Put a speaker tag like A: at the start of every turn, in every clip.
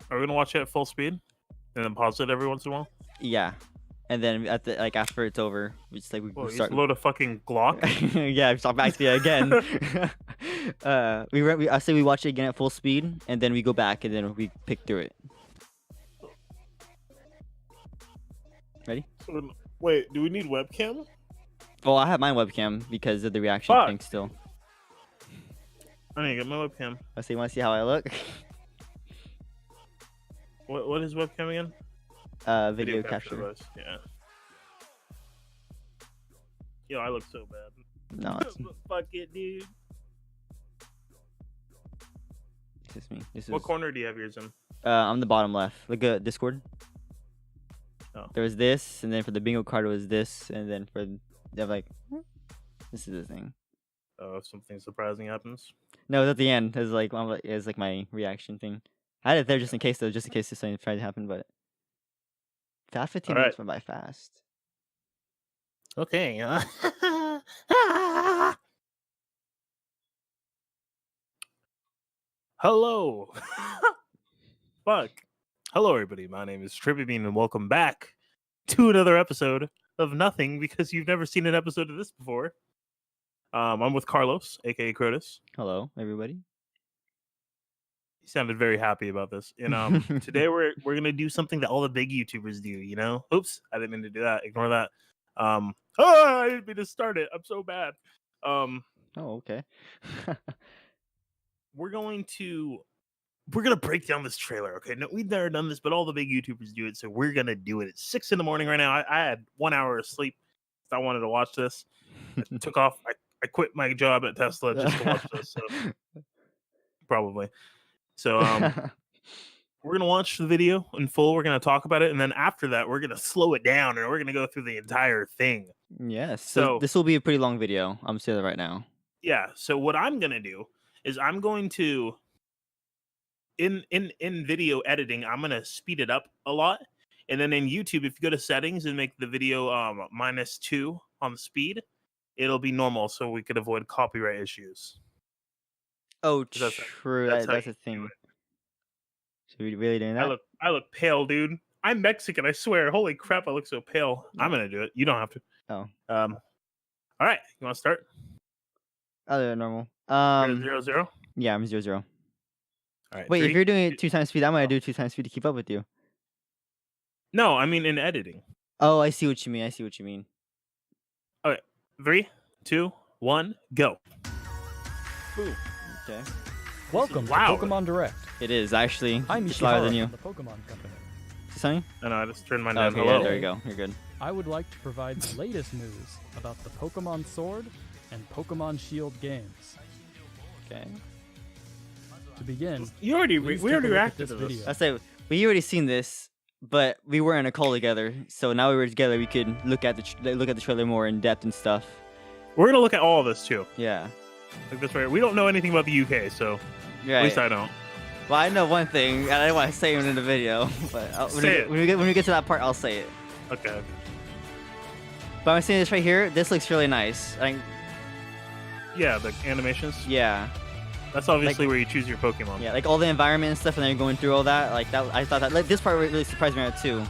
A: Are we gonna watch it at full speed and then pause it every once in a while?
B: Yeah, and then at the after it's over, we just we
A: Well,
B: start.
A: you load a fucking Glock.
B: Yeah, we start back to it again. I say we watch it again at full speed, and then we go back, and then we pick through it. Ready?
A: Wait, do we need webcam?
B: Well, I have my webcam because of the reaction thing still.
A: I need to get my webcam.
B: I say, you want to see how I look?
A: What is webcam again?
B: Video capture.
A: Device. Yeah. Yo, I look so bad.
B: No, it's...
A: Fuck it, dude.
B: This is me.
A: What corner do you have yours in?
B: On the bottom left. Look at Discord.
A: Oh.
B: There was this, and then for the bingo card it was this, and then for they have like this is the thing.
A: Oh, if something surprising happens.
B: No, it's at the end. It's like my reaction thing. I had it there just in case though, just in case this thing tried to happen, but that 15 minutes went by fast.
A: Okay. Hello. Fuck. Hello, everybody. My name is TrippyBean, and welcome back to another episode of Nothing, because you've never seen an episode of this before. I'm with Carlos, aka Krotus.
B: Hello, everybody.
A: He sounded very happy about this. And today we're gonna do something that all the big YouTubers do. You know? Oops, I didn't mean to do that. Ignore that. I didn't mean to start it. I'm so bad.
B: Oh, okay.
A: We're gonna break down this trailer. Okay, no, we've never done this, but all the big YouTubers do it, so we're gonna do it. It's 6 in the morning right now. I had 1 hour of sleep. I wanted to watch this. I took off. I quit my job at Tesla just to watch this. So probably. So we're gonna watch the video in full. We're gonna talk about it, and then after that, we're gonna slow it down, and we're gonna go through the entire thing.
B: Yes. So this will be a pretty long video. I'm saying that right now. Yeah.
A: So what I'm gonna do is I'm going to in video editing, I'm gonna speed it up a lot, and then in YouTube, if you go to settings and make the video -2 on the speed, it'll be normal, so we could avoid copyright issues.
B: Oh, true. That's a thing. So we really doing that?
A: I look pale, dude. I'm Mexican, I swear. Holy crap, I look so pale. No. I'm gonna do it. You don't have to.
B: Oh.
A: All right. You want to start?
B: Other normal.
A: 0-0.
B: Yeah, I'm 0-0.
A: All right.
B: Wait, if you're doing it 2 times speed, I'm gonna do 2 times speed to keep up with you.
A: No, I mean in editing.
B: Oh, I see what you mean.
A: Okay. 3, 2, 1, go.
B: Ooh. Okay.
C: Welcome to Pokemon Direct.
B: It is actually.
C: I'm
B: louder than you.
C: The Pokemon Company.
B: Is it sunny?
A: I know. I just turned mine down.
B: Okay,
A: Hello.
B: yeah, there you go. You're good.
C: I would like to provide the latest news about the Pokemon Sword and Pokemon Shield games.
B: Okay.
C: To begin,
A: we already reacted to this
C: video.
B: I say we already seen this, but we were in a call together. So now we were together. We could look at the trailer more in depth and stuff.
A: We're gonna look at all of this too.
B: Yeah.
A: Like this right. We don't know anything about the UK, so at least I don't.
B: Well, I know one thing, and I don't want to say it in the video, but when we get to that part, I'll say it.
A: Okay.
B: But I'm seeing this right here. This looks really nice.
A: Yeah, the animations.
B: Yeah.
A: That's obviously where you choose your Pokemon.
B: Yeah, like all the environment and stuff, and then you're going through all that. Like that, I thought that this part really surprised me out too.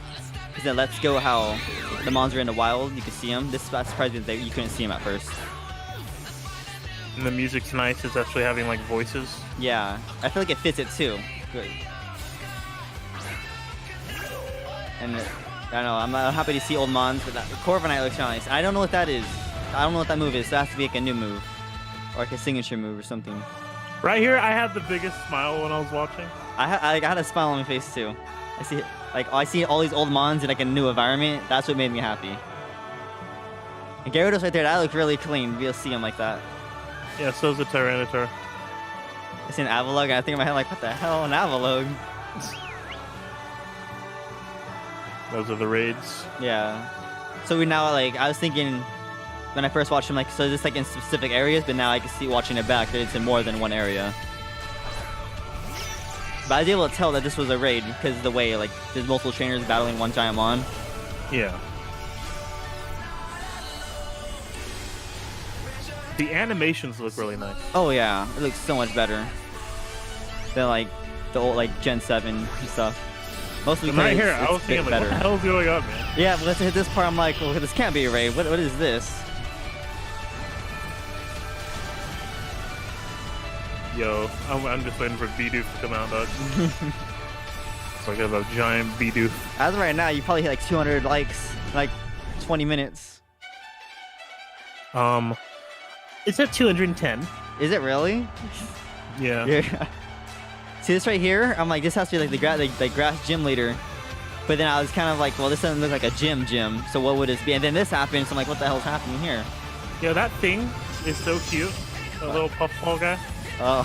B: Because then let's go how the mons are in the wild. You can see them. This surprised me that you couldn't see them at first.
A: And the music's nice. It's actually having like voices.
B: Yeah, I feel like it fits it too. Good. And I don't know. I'm happy to see old mons, but Corviknight looks nice. I don't know what that is. I don't know what that move is. So it has to be like a new move, or like a signature move or something.
A: Right here, I had the biggest smile when I was watching.
B: I had a smile on my face too. I see all these old mons in like a new environment. That's what made me happy. And Gyarados right there, that looked really clean. We'll see him like that.
A: Yeah, so's a Tyranitar.
B: I see an Avalugg, and I think in my head like, what the hell, an Avalugg?
A: Those are the raids.
B: Yeah. So we now I was thinking when I first watched him, like, so is this like in specific areas, but now I can see watching it back that it's in more than one area. But I was able to tell that this was a raid because of the way like there's multiple trainers battling one giant mon.
A: Yeah. The animations look really nice.
B: Oh yeah, it looks so much better than like the old like Gen 7 and stuff. Mostly
A: Right
B: because
A: here, I was
B: it's
A: thinking, like,
B: better.
A: what the hell's going on, man?
B: Yeah, but let's hit this part. I'm like, well, this can't be a raid. What is this?
A: Yo, I'm just waiting for Bidoof to come out, dog. So I got a giant Bidoof.
B: As of right now, you probably hit like 200 likes, in, like 20 minutes.
A: It's at 210.
B: Is it really?
A: Yeah.
B: Yeah. See this right here? I'm like, this has to be like the grass gym leader. But then I was kind of like, well, this doesn't look like a gym. So what would this be? And then this happened, so I'm like, what the hell's happening here?
A: Yo, that thing is so cute. A little puffball guy.
B: Oh.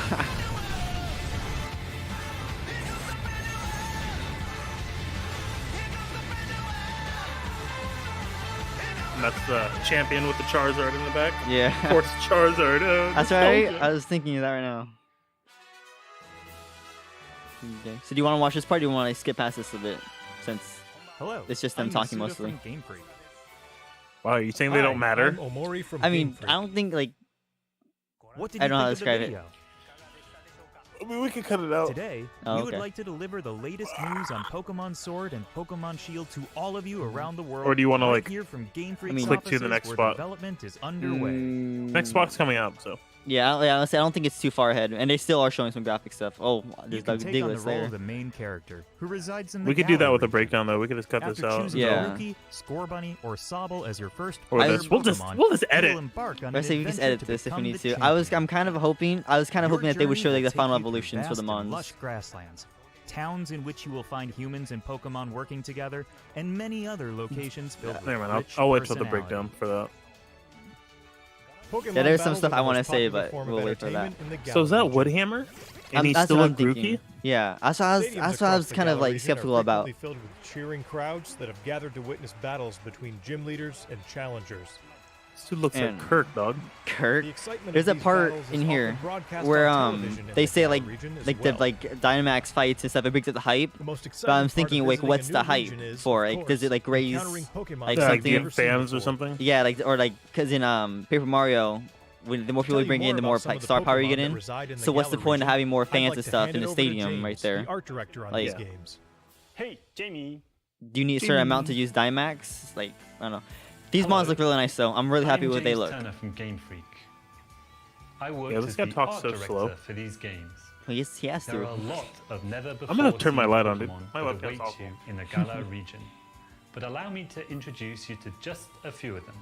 A: And that's the champion with the Charizard in the back.
B: Yeah.
A: Of course, Charizard.
B: That's right. I was thinking of that right now. Okay. So do you want to watch this part, or do you want to skip past this a bit? Since
C: Hello.
B: it's just them
C: I'm
B: talking
C: Yasuda
B: mostly.
C: from Game Freak.
A: Wow, you saying they don't matter?
D: I'm Omori from
B: I mean,
D: Game Freak.
B: I don't think like
C: What did
B: I
C: you
B: don't know how
C: think
B: to
C: of the
B: describe it.
C: video?
A: I mean, we could cut it out.
C: Today,
B: Oh,
C: we would
B: okay.
C: like to deliver the latest news on Pokemon Sword and Pokemon Shield to all of you around the world.
A: Or do you wanna,
C: right
A: like,
C: here from Game Freak's
B: mean-
A: click to the
C: offices
A: next
C: where
A: spot?
C: Development is underway.
A: Next spot's coming out, so.
B: Yeah, honestly, I don't think it's too far ahead, and they still are showing some graphic stuff. Oh,
C: You
B: there's
C: can
B: Doug
C: take on the
B: Diglett
C: role
B: there.
C: of the main character, who resides in the
A: We could do that
C: Galar
A: with a
C: region.
A: breakdown, though. We could just cut this
C: After
A: out.
C: choosing
B: Yeah.
C: Grookey, Scorbunny, or Sobble as your first
A: Or
B: I-
A: this. We'll just
C: Pokemon,
A: we'll just
C: you will
A: edit.
C: embark on
B: I
C: an
B: say we just
C: adventure
B: edit
C: to
B: this if we
C: become
B: need
C: the
B: to. I'm
C: champion.
B: kind of hoping that they would show like the final evolutions for the
C: Mons.
B: Mons.
C: Lush grasslands, towns in which you will find humans and Pokemon working together, and many other locations filled with
A: Never mind.
C: rich
A: I'll wait till the
C: personality.
A: breakdown for that.
D: Pokemon
B: Yeah, there's some
D: battles
B: stuff
D: are
B: I
D: the
B: wanna
D: most
B: say,
D: popular
B: but
D: form
B: we'll
D: of
B: wait for that.
D: entertainment in the
A: So is that
D: Galar region.
A: Woodhammer? And he's
B: That's
A: still
B: what
A: a
B: I'm thinking.
A: Grookey?
B: Yeah, that's what
D: Stadiums
B: I was
D: across the
B: kind of
D: Galar
B: like
D: region are
B: skeptical about.
D: frequently filled with cheering crowds that have gathered to witness battles between gym leaders and challengers.
A: This dude looks
B: And-
A: like Kirk, dog.
B: Kirk.
D: The excitement
B: There's
D: of
B: a
D: these
B: part
D: battles is
B: in
D: often
B: here
D: broadcast
B: where
D: on television in
B: they
D: the
B: say
D: Galar
B: like
D: region as
B: the
D: well.
B: like Dynamax fights and stuff. It brings up the hype.
D: The most
B: But
D: exciting
B: I'm
D: part of
B: thinking, like,
D: visiting a
B: what's
D: new
B: the hype
D: region is,
B: for?
D: of
B: Like, does it
D: course,
B: like raise
D: encountering Pokemon
B: like
D: that
A: Like
D: you've
B: something?
D: never
A: give
D: seen
A: fans or
D: before.
A: something?
B: Yeah, like or like because in Paper Mario, when the more people
D: Tell
B: you
D: you
B: bring in, the
D: about
B: more
D: some
B: like
D: of the
B: star power you
D: Pokemon
B: get
D: that
B: in.
D: reside in the
B: So what's the
D: Galar
B: point of
D: region.
B: having more
D: I'd
B: fans
D: like
B: and
D: to
B: stuff
D: hand
B: in
D: it
B: the
D: over to
B: stadium
D: James,
B: right there?
D: the art director on
B: Like-
D: these
A: Yeah.
D: games.
E: Hey, Jamie.
B: Do you need a certain amount to use Dynamax? Like I don't know. These mons look really nice though. I'm really happy with what they look.
E: Turner from Game Freak. I worked
A: Yeah, this
E: as
A: guy
E: the
A: talks
E: art
A: so
E: director
A: slow.
E: for these games.
B: Well, yes, he has
E: There
B: to.
E: are a lot of never before
A: I'm gonna turn my
E: seen
A: light on, dude.
E: Pokemon
A: My
E: that
A: webcam's
E: await
A: awful.
E: you in the Galar region. But allow me to introduce you to just a few of them.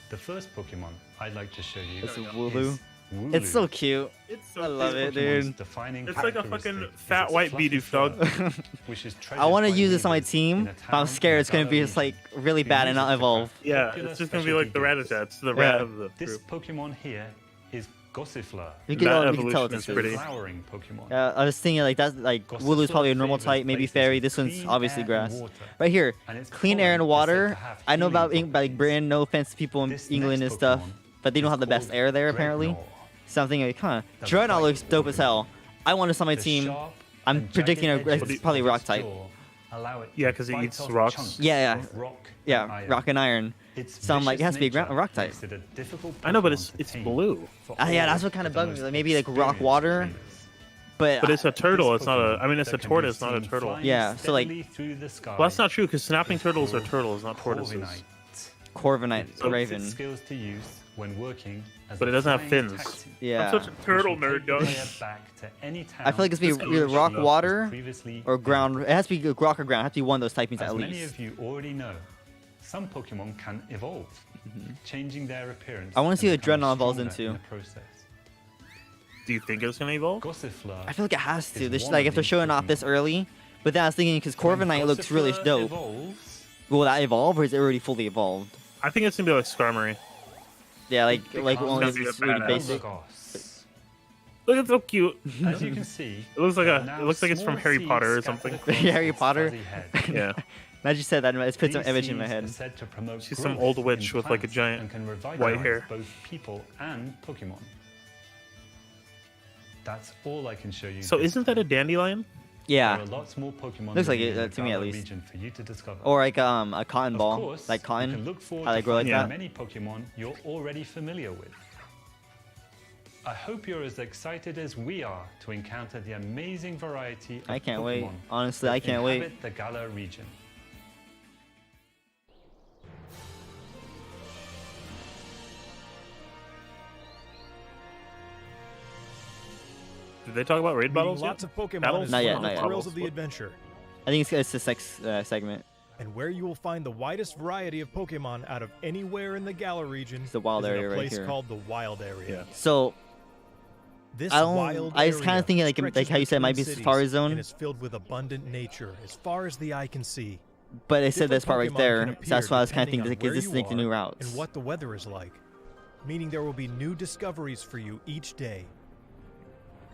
E: The first Pokemon I'd like to show you
B: It's a
E: is
B: Wooloo.
E: Wooloo.
B: It's so cute.
A: It's so
B: I love
A: cute.
B: it,
E: Pokemon's
B: dude.
E: defining
A: It's like a
E: characteristic
A: fucking
E: is
A: fat
E: its
A: white
E: fluffy
A: Bidoof,
E: fur,
A: dog.
E: which is
B: I
E: treasured
B: want to
E: by
B: use this on my
E: weavers
B: team,
E: in a
B: but I'm
E: town
B: scared
E: in
B: it's gonna
E: the
B: be
E: Galar
B: just like
E: region.
B: really
E: Who
B: bad and
E: uses
B: not
E: to
B: evolve.
E: craft
A: Yeah,
E: popular
A: it's just gonna be like the
E: specialty
A: Rattatas.
E: goods.
A: The rat
B: Yeah.
A: of the
E: This
A: group.
E: Pokemon here is Gossifleur.
B: You
A: That
B: can, you can
A: evolution
B: tell what
A: is
B: this
A: pretty.
B: is.
E: Flowering Pokemon.
B: I was thinking like that's like Wooloo's probably a normal type, maybe fairy. This one's obviously grass. Right here,
E: And its
B: clean air and
E: pollen is said
B: water.
E: to have
B: I know about
E: healing
B: like Britain. No offense to people in
E: This
B: England
E: next
B: and stuff,
E: Pokemon
B: but they don't
E: is
B: have the best
E: called
B: air there apparently.
E: Dreadnought.
B: Something like, huh?
E: The
B: Dreadnought
E: bite
B: looks dope as hell. I want this on my
E: The
B: team.
E: sharp
B: I'm
E: and
B: predicting
E: jagged
B: it's
E: edges
B: probably
E: of
B: rock
E: its
B: type.
E: jaw allow it
A: Yeah,
E: to
A: 'cause it
E: bite
A: eats
E: off
A: rocks.
E: chunks
B: Yeah,
E: of rock and
B: Yeah,
E: iron.
B: rock and iron.
E: Its
B: So I'm like, it has to be a
E: vicious nature
B: rock type.
E: makes it a difficult
A: I know, but
E: Pokemon
A: it's
E: to tame
A: blue.
E: for
B: Ah, yeah,
E: all
B: that's what kind of
E: the
B: bugged me.
E: most
B: Like maybe like rock
E: experienced
B: water,
E: trainers.
B: but
A: But it's a turtle. It's not a. I mean, it's a
E: That can be
A: tortoise, not a
E: seen
A: turtle.
E: flying
B: Yeah, so, like-
E: steadily through the sky
A: Well, that's not true because snapping
E: is
A: turtles are
E: called
A: turtles, not tortoises.
E: Corviknight.
B: Corviknight,
E: It
B: Raven.
E: its skills to use when working as
A: But
E: a
A: it doesn't have
E: flying
A: fins.
E: taxi,
B: Yeah.
A: I'm such a turtle
E: which will
A: nerd,
E: take the
A: dog.
E: player back to any town
B: I feel like it's gonna
A: This
B: be either
A: guy
B: rock,
A: was
B: water,
E: previously
B: or ground.
E: visited.
B: It has to be rock or ground. It has to be one of those typings
E: As
B: at
E: many
B: least.
E: of you already know, some Pokemon can evolve, changing their appearance.
B: Mm-hmm. I wanna see
E: and
B: what
E: becoming
B: Dreadnought evolves
E: stronger
B: into.
E: in the process.
A: Do you think it's gonna evolve?
E: Gossifleur.
B: I feel like it has to.
E: is
B: This
E: one
B: like
E: of
B: if they're
E: these
B: showing off this
E: Pokemon.
B: early, but then I was thinking because
E: When
B: Corviknight looks really
E: Gossifleur
B: dope.
E: evolves,
B: Will that evolve or is it already fully evolved?
A: I think it's gonna be like Skarmory.
B: Yeah, like
E: It
B: only
A: becomes
B: it's
A: a
B: really
A: badass.
B: basic.
E: Goss.
A: Look, it's so cute.
E: As you can see,
A: It looks like
E: there
A: a.
E: are now
A: It looks like it's from
E: small
A: Harry
E: seeds
A: Potter or
E: scattered
A: something.
E: across
B: Harry
E: its
B: Potter?
E: fuzzy head.
A: Yeah.
B: Now that you said that, it's put some
E: These
B: image in my
E: seeds are
B: head.
E: said to promote
A: She's some
E: growth
A: old
E: in
A: witch with, like, a
E: plants
A: giant
E: and can
A: white
E: revitalize
A: hair.
E: both people and Pokemon. That's all I can show you.
A: So
E: this
A: isn't that a
E: time.
A: dandelion?
B: Yeah,
E: There are lots more Pokemon
B: Looks like
E: living
B: it,
E: in the
B: to me at
E: Galar
B: least.
E: region for you to discover.
B: or like a cotton
E: Of
B: ball,
E: course,
B: like
E: you
B: cotton.
E: can look forward
B: How they
E: to
B: grow like
E: finding
B: that.
E: many Pokemon you're already familiar with. I hope you're as excited as we are to encounter the amazing variety of
B: I can't
E: Pokemon
B: wait. Honestly, I
E: that
B: can't wait.
E: inhabit the Galar region.
A: Did they talk about raid
D: Meeting
A: battles
D: lots
A: yet?
D: of Pokemon
A: Battles?
D: is
B: Not
D: one
B: yet,
D: of
B: not
D: the
B: yet.
D: thrills of the adventure,
B: I think it's the next segment.
D: and where you will find the widest variety of Pokemon out of anywhere in the Galar region
B: It's the wild
D: is in
B: area
D: a
B: right
D: place
B: here.
D: called the Wild Area.
B: So
D: This
B: I don't.
D: wild
B: I was kind
D: area
B: of thinking like
D: stretches
B: how you said it might be
D: between
B: Safari
D: cities
B: Zone,
D: and is filled with abundant nature as far as the eye can see.
B: but it said this
D: Different
B: part right
D: Pokemon
B: there.
D: can
B: So
D: appear
B: that's why I was kind of
D: depending
B: thinking,
D: on
B: like, is
D: where
B: this
D: you
B: like the new
D: are
B: routes?
D: and what the weather is like, meaning there will be new discoveries for you each day.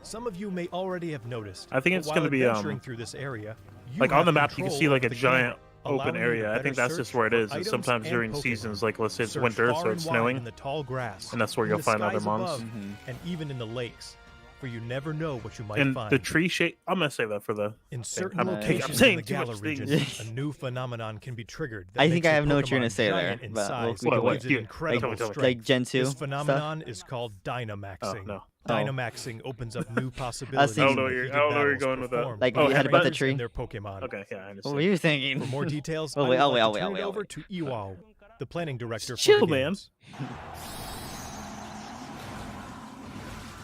D: Some of you may already have noticed.
A: I think
D: but
A: it's
D: while
A: gonna be,
D: adventuring through this area, you
A: Like on
D: have
A: the map, you can
D: control
A: see like a
D: over the
A: giant
D: game,
A: open
D: allowing you to
A: area. I
D: better
A: think that's just
D: search
A: where it
D: for
A: is. And
D: items
A: sometimes
D: and
A: during
D: Pokemon.
A: seasons, like let's say it's
D: Search
A: winter,
D: far
A: so
D: and
A: it's
D: wide
A: snowing,
D: in the tall grass,
A: and that's where
D: in
A: you'll
D: the
A: find other
D: skies
A: mons.
D: above, and even in the lakes, for you never know what you might
A: And
D: find.
A: the tree shape, I'm gonna save that for the.
D: In certain
A: I'm
D: locations
A: saying
D: in the
A: too much
D: Galar
A: things.
D: region, a new phenomenon can be triggered. That
B: I think
D: makes
B: I
D: a
B: have no what you're gonna
D: Pokemon
B: say there,
D: giant in
B: but
D: size
B: we
D: and
B: can
A: What,
D: gives it
A: dude?
D: incredible
A: Tell me.
D: strength.
B: like Gen 2
D: This
B: stuff.
D: phenomenon is called Dynamaxing.
A: Oh, no.
D: Dynamaxing opens up new possibilities.
B: I don't know
A: where
D: in
A: you're-
D: heated
A: I don't know where you're
D: battles
A: going with that.
D: performed
B: Like,
D: by
B: if you had to put the
D: trainers
B: tree.
D: and their Pokemon.
A: Okay, yeah, I
B: What
A: understand.
B: were you thinking?
D: For more details,
B: Oh,
D: I
B: wait,
D: would
B: oh,
D: like
B: wait,
D: to
B: oh, wait,
D: turn
B: oh,
D: it
B: wait,
D: over
B: wait.
D: to Iwao, the planning director for
A: Chill,
D: the
A: man.
D: games.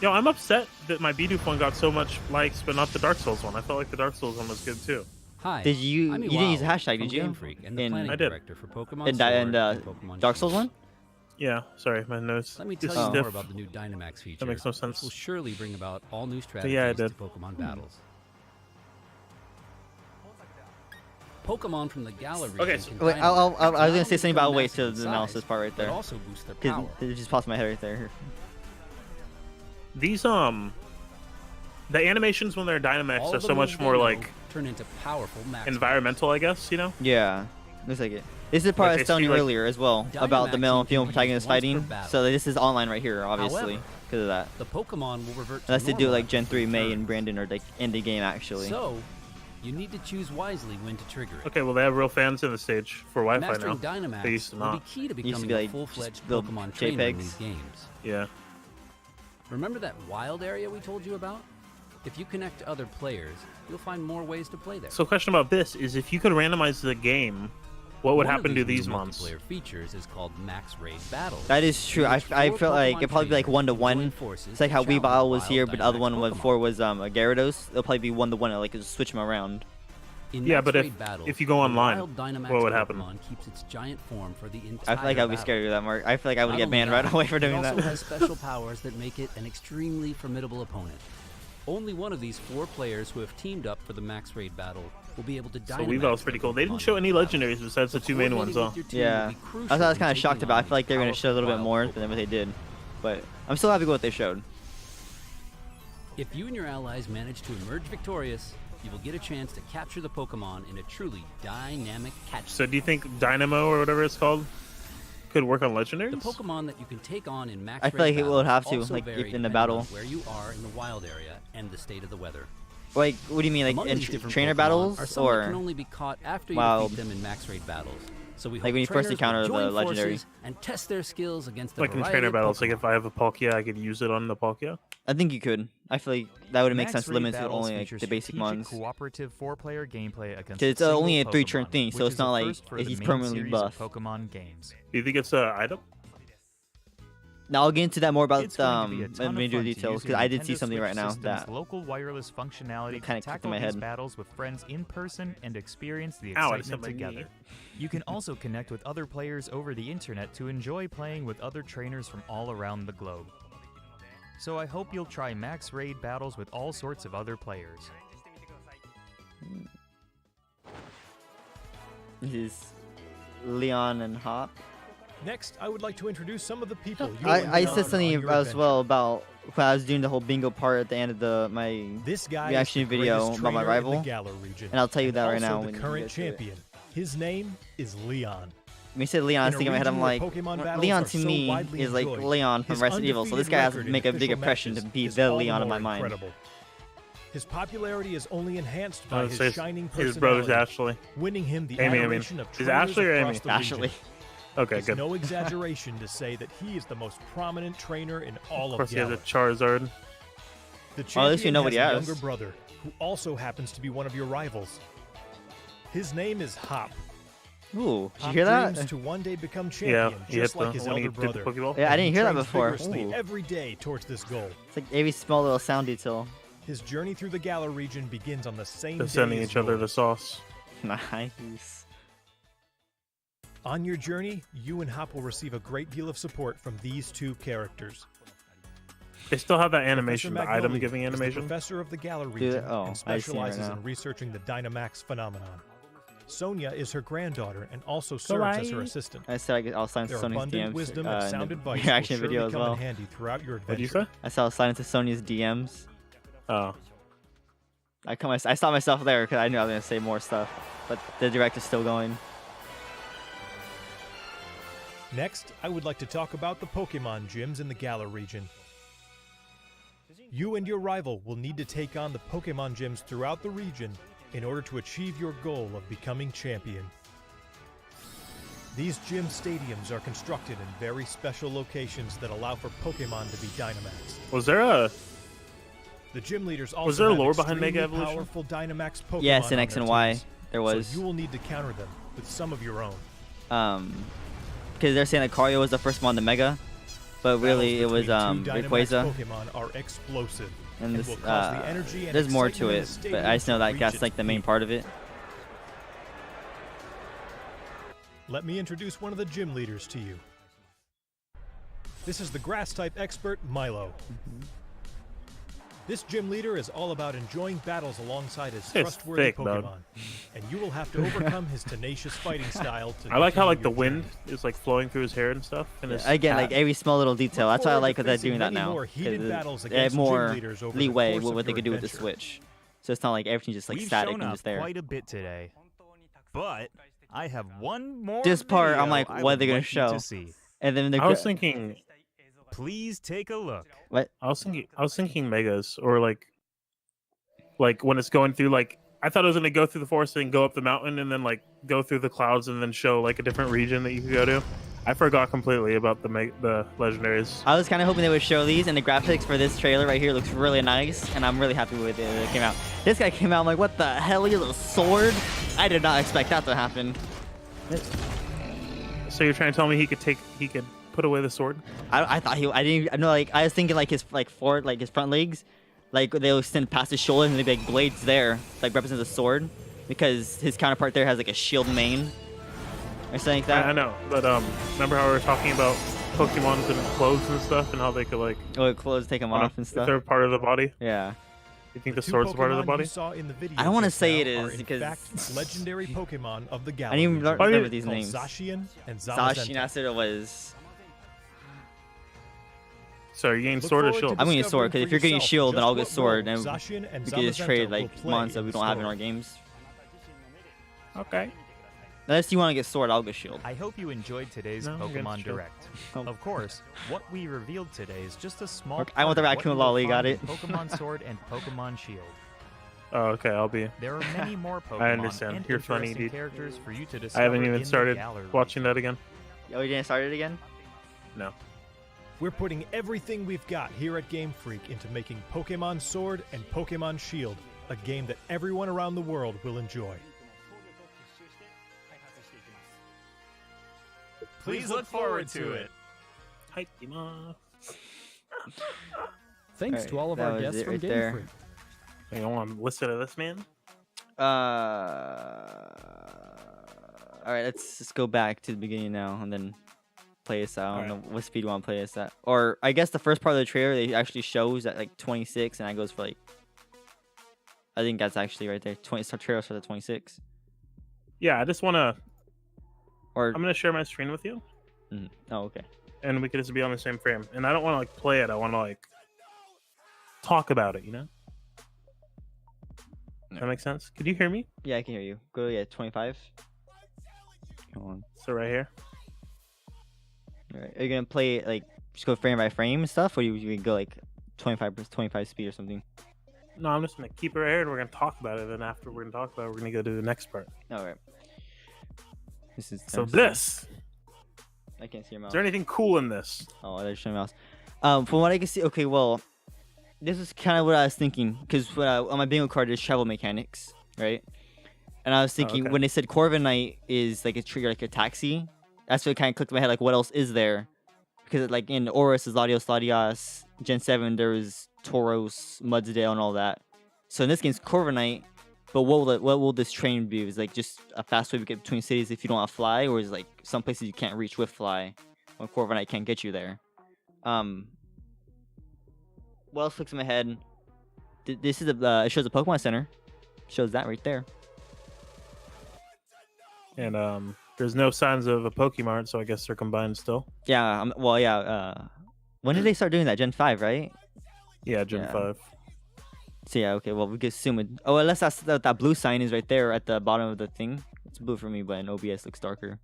A: Yo, I'm upset that my Bidoof one got so much likes, but not the Dark Souls one. I felt like the Dark Souls one was good too.
F: Hi.
B: Did you?
F: I'm
B: You didn't use the
F: Iwao
B: hashtag,
F: from
B: did you?
F: Game Freak and the
B: In-
F: planning
A: I did.
F: director for Pokemon
B: In,
F: Sword
B: in
F: and Pokemon
B: Dark Souls
F: Shield.
B: one?
A: Yeah, sorry, my nose.
F: Let me tell
A: is
F: you
B: Oh.
F: more
A: stiff.
F: about the new Dynamax feature.
A: That makes no
F: Which
A: sense.
F: will surely bring about all new strategies
A: yeah, I
F: to
A: did.
F: Pokemon battles. Pokemon from the Galar region
A: Okay, so-
F: can
B: Wait,
F: Dynamax
B: I was
F: not
B: gonna say
F: only
B: something
F: become
B: about wait
F: massive
B: to
F: in
B: the
F: size,
B: analysis part right
F: but
B: there.
F: also boost their
B: 'Cause
F: power.
B: it just popped in my head right there.
A: These the animations when they're Dynamax
F: All
A: are
F: of the
A: so
F: moves
A: much
F: they
A: more
F: know
A: like
F: turn into powerful max
A: environmental, I guess. You know.
B: Yeah, looks like it. This is the part
A: Like
B: I
A: they
B: was telling
A: see,
B: you
A: like-
B: earlier as well about the
F: Dynamaxing
B: male and female
F: can be
B: protagonists
F: used once per
B: fighting.
F: battle.
B: So this is online right here, obviously,
F: However,
B: because of that.
F: The Pokemon will revert to
B: Unless they do
F: normal
B: like
F: after
B: Gen 3,
F: each
B: May
F: turn.
B: and Brandon are like in the game actually.
F: So, you need to choose wisely when to trigger it.
A: Okay, well they have real fans in the stage for Wi-Fi
F: Mastering
A: now.
F: Dynamax
A: They used to
F: will be
A: not.
F: key to
B: Used to
F: becoming
B: be,
F: a
B: like,
F: full-fledged
B: just build
F: Pokemon trainer in
B: JPEGs.
F: these games.
A: Yeah.
F: Remember that wild area we told you about? If you connect to other players, you'll find more ways to play there.
A: So, question about this is: if you could randomize the game, what would
F: One of
A: happen to
F: these
A: these
F: new
A: mons?
F: multiplayer features is called Max Raid Battles.
B: That is true.
F: in
B: I
F: which
B: feel
F: four
B: like
F: Pokemon
B: it'd probably be like
F: trainers
B: 1-to-1.
F: join forces
B: It's like
F: to
B: how Weavile
F: challenge
B: was
F: wild
B: here, but the other
F: Dynamax
B: one
F: Pokemon.
B: before was Gyarados. It'll probably be 1-to-1. Like just switch them around.
F: In
A: Yeah,
F: Max
A: but
F: Raid Battles,
A: if you go
F: the
A: online,
F: wild Dynamax
A: what would happen?
F: Pokemon keeps its giant form for the entire
B: I feel like I'd be
F: battle.
B: scared of that, Mark. I feel like I would
F: Not
B: get
F: only
B: banned
F: that,
B: right away for
F: it
B: doing
F: also
B: that.
F: has special powers that make it an extremely formidable opponent. Only one of these 4 players who have teamed up for the Max Raid battle will be able to
A: So
F: Dynamax
A: Weavile's pretty
F: their
A: cool. They didn't
F: Pokemon
A: show
F: in
A: any
F: battle.
A: legendaries besides the 2 main ones,
F: Coordinating
A: though.
F: with your team
B: Yeah.
F: will be crucial
B: I was
F: in
B: kind of shocked
F: taking
B: about. I
F: on
B: feel like they were gonna
F: these
B: show a little bit
F: powerful
B: more
F: wild
B: than what they did, but I'm still happy with what they showed.
F: If you and your allies manage to emerge victorious, you will get a chance to capture the Pokemon in a truly dynamic catch.
A: So, do you think Dynamo or whatever it's called could work on
F: The
A: legendaries?
F: Pokemon that you can take on in Max
B: I feel
F: Raid
B: like it would
F: battles
B: have to,
F: also
B: like,
F: vary
B: if in the
F: depending
B: battle.
F: on where you are in the wild area and the state of the weather.
B: Like, what do you mean, like
F: Among
B: in
F: these different
B: trainer
F: Pokemon
B: battles,
F: are some that can
B: or
F: only be caught after you
B: wild?
F: defeat them in Max Raid battles. So we
B: Like
F: hope
B: when you first
F: trainers
B: encounter
F: will
B: the
F: join
B: legendary.
F: forces and test their skills against the
A: Like in
F: variety
A: trainer
F: of
A: battles, like
F: Pokemon.
A: if I have a Palkia, I could use it on the Palkia.
B: I think you could. I feel like that would make
C: Max
B: sense to
C: Raid
B: limit to
C: Battles
B: only like
C: feature
B: the basic
C: strategic
B: mons.
C: cooperative 4-player gameplay against
B: 'Cause it's
C: a single
B: only a 3-turn
C: Pokemon,
B: thing, so
C: which
B: it's
C: is
B: not
C: a
B: like
C: first for the
B: he's
C: main
B: permanently
C: series of
B: buff.
C: Pokemon games.
A: Do you think it's an item?
B: Now I'll get into that more about
C: It's going to be a ton of
B: major
C: fun to
B: details
C: use
B: because
C: your
B: I did see
C: Nintendo
B: something
C: Switch
B: right now
C: system's
B: that
C: local wireless functionality
B: kinda
C: to
B: clicked in
C: tackle
B: my
C: these
B: head.
C: battles with friends in person and experience the
A: Ow, I just hit
C: excitement
A: my knee.
C: together. You can also connect with other players over the internet to enjoy playing with other trainers from all around the globe. So I hope you'll try Max Raid battles with all sorts of other players.
B: this is Leon and Hop.
D: Next, I would like to introduce some of the people you will
B: I
D: encounter
B: said
D: on
B: something
D: your
B: as
D: adventure.
B: well about when I was doing the whole bingo part at the end of my
D: This guy
B: reaction
D: is the
B: video
D: greatest
B: about my
D: trainer in
B: rival,
D: the Galar region,
B: and I'll tell you that right
D: also
B: now
D: the
B: when you
D: current
B: get to it.
D: champion. His name is Leon.
B: When you said Leon, I was
D: In a
B: thinking in my head, I'm
D: region where
B: like,
D: Pokemon battles
B: Leon
D: are
B: to
D: so
B: me
D: widely
B: is like
D: enjoyed,
B: Leon from
D: his
B: Resident Evil, so this guy has to
D: undefeated
B: make a big
D: record in
B: impression to
D: official
B: be
D: matches
B: the
D: is all
B: Leon
D: the
B: in my
D: more
B: mind.
D: incredible. His popularity is only enhanced
A: I
D: by
A: would
D: his
A: say
D: shining
A: his brother's
D: personality,
A: Ashley.
D: winning him the
A: Amy,
D: adoration of
A: Is
D: trainers
A: Ashley or
D: across
A: Amy?
D: the
B: Ashley.
D: region.
A: Okay,
D: It's
A: good.
D: no exaggeration to say that he is the most prominent trainer in all
A: Of course, he has
D: Galar.
A: a Charizard.
D: The
B: Well, at least you
D: champion
B: know what
D: has
B: he
D: a
B: has.
D: younger brother, who also happens to be one of your rivals. His name is Hop.
B: Ooh, did you
D: Hop
B: hear
D: dreams
B: that?
D: to one day become
A: Yeah,
D: champion,
A: he hit
D: just like
A: the
D: his
A: when he
D: elder
A: did the
D: brother.
A: Pokeball.
B: Yeah, I
D: And he
B: didn't hear that
D: trains
B: before.
D: vigorously
B: Ooh.
D: every day towards this goal.
B: It's like every small little sound detail.
D: His journey through the Galar region begins on the same
A: They're
D: day
A: sending
D: as
A: each other the
D: yours.
A: sauce.
B: Nice.
D: On your journey, you and Hop will receive a great deal of support from these two characters.
A: They still have that
D: Professor
A: animation, the
D: Magnolia
A: item giving
D: is the
A: animation.
D: professor of the Galar
B: Dude,
D: region
B: oh,
D: and
B: I see it right
D: specializes
B: now.
D: in researching the Dynamax phenomenon. Sonia is her granddaughter and also serves as her assistant.
B: I said I'll sign
D: Their
B: Sony's
D: abundant
B: DMs
D: wisdom
B: in
D: and sound
B: the
D: advice will
B: reaction
D: surely
B: video as
D: come
B: well.
D: in handy throughout your
A: What'd you
D: adventure.
A: say?
B: I saw sign into Sony's DMs.
A: Oh,
B: I stopped myself there because I knew I was gonna say more stuff, but the direct is still going.
D: Next, I would like to talk about the Pokemon gyms in the Galar region. You and your rival will need to take on the Pokemon gyms throughout the region in order to achieve your goal of becoming champion. These gym stadiums are constructed in very special locations that allow for Pokemon to be Dynamaxed.
A: was there a?
D: The gym leaders also
A: Was there
D: have
A: lore behind
D: extremely
A: Mega Evolution?
D: powerful Dynamax Pokemon
B: Yes, in
D: on
B: X
D: their
B: and Y
D: teams,
B: there was.
D: so you will need to counter them with some of your own.
B: Because they're saying that Cario was the first one to Mega, but really it was
D: Battles between two Dynamax
B: Rayquaza.
D: Pokemon are explosive
B: And this,
D: will cause the energy and
B: there's more to
D: excitement in
B: it,
D: the
B: but I just know
D: stadium to
B: that
D: reach
B: that's
D: its
B: like the main
D: peak.
B: part of it.
D: Let me introduce one of the gym leaders to you. This is the grass-type expert, Milo. This gym leader is all about enjoying battles alongside his trustworthy
A: thick,
D: Pokemon,
A: dog.
D: and you will have to overcome his tenacious fighting style to
A: I like how
D: continue
A: like the
D: your
A: wind
D: journey.
A: is like flowing through his hair and stuff. And his
B: Again, like
A: hat.
B: every small little detail.
D: Look
B: That's why I
D: forward
B: like
D: to
B: that they're
D: facing
B: doing that
D: many
B: now.
D: more heated
B: 'cause
D: battles
B: they have
D: against gym
B: more
D: leaders over the
B: leeway
D: course
B: with
D: of
B: what they
D: your
B: could do with the
D: adventure.
B: Switch. So it's not like everything's just like
C: We've
B: static
C: shown
B: and
C: up
B: just there.
C: quite a bit today, but I have one more.
B: This part, I'm
C: video
B: like,
C: I
B: what are
C: would
B: they gonna
C: like you to
B: show?
C: see.
B: And then
A: I was thinking,
C: Please take a look.
B: what?
A: I was thinking megas or like when it's going through like I thought it was gonna go through the forest and go up the mountain and then like go through the clouds and then show like a different region that you could go to. I forgot completely about the legendaries.
B: I was kind of hoping they would show these, and the graphics for this trailer right here looks really nice, and I'm really happy with it that it came out. This guy came out, I'm like, what the hell? He has a sword? I did not expect that to happen.
A: So you're trying to tell me he could put away the sword?
B: I thought I know, like, I was thinking like his his front legs, like they'll extend past his shoulder and they'd be like blades there, like represent the sword, because his counterpart there has like a shield mane or something like that.
A: I know, but remember how we were talking about Pokemon's and clothes and stuff and how they could like
B: Oh, clothes take him
A: I don't know,
B: off and
A: if
B: stuff.
A: they're part of the body.
B: Yeah.
A: You think the
D: two
A: sword's part of the
D: Pokemon
A: body?
D: you saw in the video
B: I don't wanna
D: just
B: say
D: now
B: it
D: are
B: is
D: in
B: because-
D: fact legendary Pokemon of the Galar
B: I didn't even
D: region,
B: remember these
D: called
B: names.
D: Zacian and
B: Zashi,
D: Zamazenta.
B: I said it was.
A: So you're getting
D: Look
A: sword or
D: forward to
A: shield?
B: I'm gonna get sword,
D: discovering
B: because
D: for
B: if you're getting
D: yourself
B: shield, then
D: just
B: I'll get
D: what
B: sword,
D: role
B: and
D: Zacian and
B: we can just
D: Zamazenta
B: trade
D: will
B: like
D: play
B: mons that
D: in
B: we
D: the
B: don't have in
D: story.
B: our games.
A: Okay.
B: Unless you want to get sword, I'll get shield.
C: I hope you enjoyed today's
A: No, I'm good,
C: Pokemon
A: sure.
C: Direct.
B: Oh.
C: Of course, what we revealed today is just a small.
B: Okay, I want the
C: part of what
B: raccoon
C: you will
B: lolly, got
C: find
B: it.
C: in Pokemon Sword and Pokemon Shield.
A: Oh, okay. I'll be.
C: There are many more Pokemon
A: I understand.
C: and
A: You're funny,
C: interesting
A: dude.
C: characters for you to discover
A: I haven't
C: in
A: even
C: the
A: started
C: Galar
A: watching that again.
B: Oh, you didn't start it again?
A: No.
D: We're putting everything we've got here at Game Freak into making Pokemon Sword and Pokemon Shield a game that everyone around the world will enjoy.
C: Please look forward to it.
A: Hype him up.
G: Thanks
B: Alright,
G: to all of
B: that
G: our
B: was
G: guests
B: it
G: from
B: right
G: Game
B: there.
G: Freak.
A: Hey, I want to listen to this, man.
B: All right, let's just go back to the beginning now and then play this out. I don't know what speed you want to play this at. Or I guess the first part of the trailer they actually shows at like 26, and that goes for like. I think that's actually right there. 20 trailer starts at 26.
A: Yeah, I just want to.
B: Or
A: I'm gonna share my screen with you,
B: oh, okay.
A: and we could just be on the same frame. And I don't want to like play it. I want to like talk about it. You know. Does that make sense? Could you hear me?
B: Yeah, I can hear you. Go 25. Come on.
A: So right here.
B: All right. Are you gonna play it like just go frame by frame and stuff, or you go like 25 speed or something?
A: No, I'm just gonna keep it right here, and we're gonna talk about it. And after we're gonna talk about it, we're gonna go to the next part.
B: All right. This is
A: So this
B: I can't see your mouse.
A: Is there anything cool in this?
B: Oh, there's your mouse. From what I can see, okay, well, this is kind of what I was thinking because on my bingo card there's travel mechanics, right? And I was thinking
A: okay.
B: when they said Corviknight is like a trigger, like a taxi, that's what kind of clicked in my head. Like, what else is there? Because like in Oris is Latios, Gen 7 there was Tauros, Mudsdale, and all that. So in this game it's Corviknight, but what will this train be? Is like just a fast way to get between cities if you don't have fly, or is like some places you can't reach with fly, when Corviknight can't get you there? What else clicks in my head? This is it shows the Pokemon Center. Shows that right there.
A: And there's no signs of a Pokemart, so I guess they're combined still.
B: Yeah. Well, yeah. When did they start doing that? Gen 5, right?
A: Yeah, Gen
B: Yeah.
A: 5.
B: So yeah. Okay. Well, we can assume it. Oh, unless that blue sign is right there at the bottom of the thing. It's blue for me, but in OBS looks darker.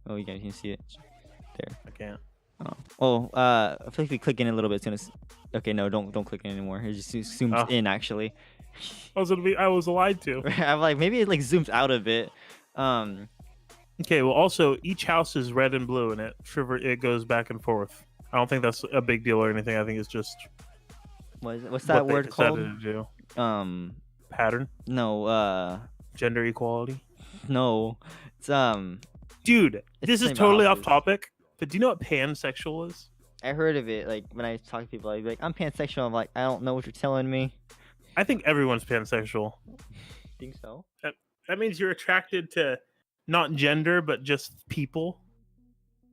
B: Oh, you guys can see it there.
A: I can't.
B: I feel like if we click in a little bit, it's gonna. Okay, no, don't click in anymore. It just zooms in actually.
A: I was lied to.
B: I'm like, maybe it like zooms out a bit.
A: Okay, well, also each house is red and blue, and it goes back and forth. I don't think that's a big deal or anything. I think it's just
B: What's that
A: what they
B: word called?
A: decided to do. Pattern,
B: No,
A: gender equality.
B: no, it's
A: Dude,
B: It's
A: this
B: the
A: is
B: same
A: totally off
B: houses.
A: topic, but do you know what pansexual is?
B: I heard of it. Like when I talk to people, I'd be like, I'm pansexual. I'm like, I don't know what you're telling me.
A: I think everyone's pansexual.
B: Think so?
A: That means you're attracted to not gender, but just people.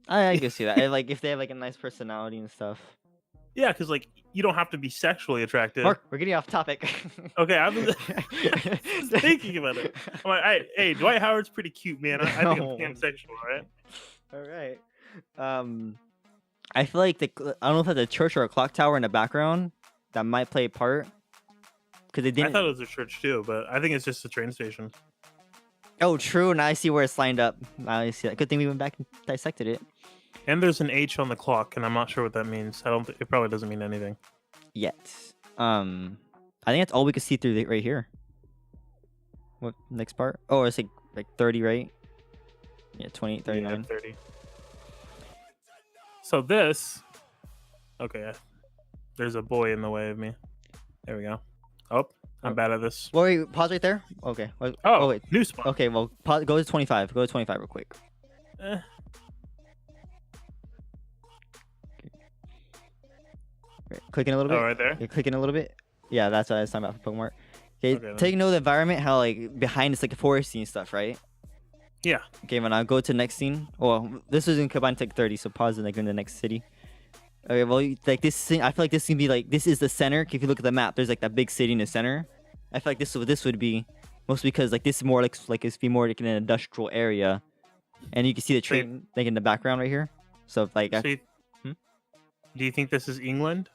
B: I can see that. Like if they have like a nice personality and stuff.
A: Yeah, because like you don't have to be sexually attracted.
B: Mark, we're getting off topic.
A: Okay, I was thinking about it. I'm like, hey, Dwight Howard's pretty cute, man. I think I'm
B: No.
A: pansexual, right?
B: All right. I feel like I don't know if that's a church or a clock tower in the background that might play a part. Because they
A: I
B: didn't.
A: thought it was a church too, but I think it's just a train station.
B: Oh, true. Now I see where it's lined up. Now I see that. Good thing we went back and dissected it.
A: And there's an H on the clock, and I'm not sure what that means. It probably doesn't mean anything.
B: Yet. I think that's all we can see through right here. What next part? Oh, it's like 30, right? Yeah, 28, 39.
A: Yeah, 30. So this, okay, there's a boy in the way of me. There we go. Oh, I'm bad at this.
B: Well, wait, pause right there. Okay.
A: Oh,
B: wait.
A: new spot.
B: Okay, well, pause, go to 25. Go to 25 real quick.
A: Eh.
B: Right, clicking a little bit.
A: Oh, right there.
B: You're clicking a little bit. Yeah, that's what I was talking about for Pokemon. Okay,
A: Okay, then.
B: take note of the environment. How like behind it's like a foresty and stuff, right?
A: Yeah.
B: Okay, when I go to the next scene. Well, this was in Kabban Tech 30, so pause and like in the next city. Okay, well, like this scene, I feel like this can be like this is the center. If you look at the map, there's like that big city in the center. I feel like this would be mostly because like this is more like it's be more like in an industrial area, and you can see the train like in the background right here. So like,
A: Do you think this is England?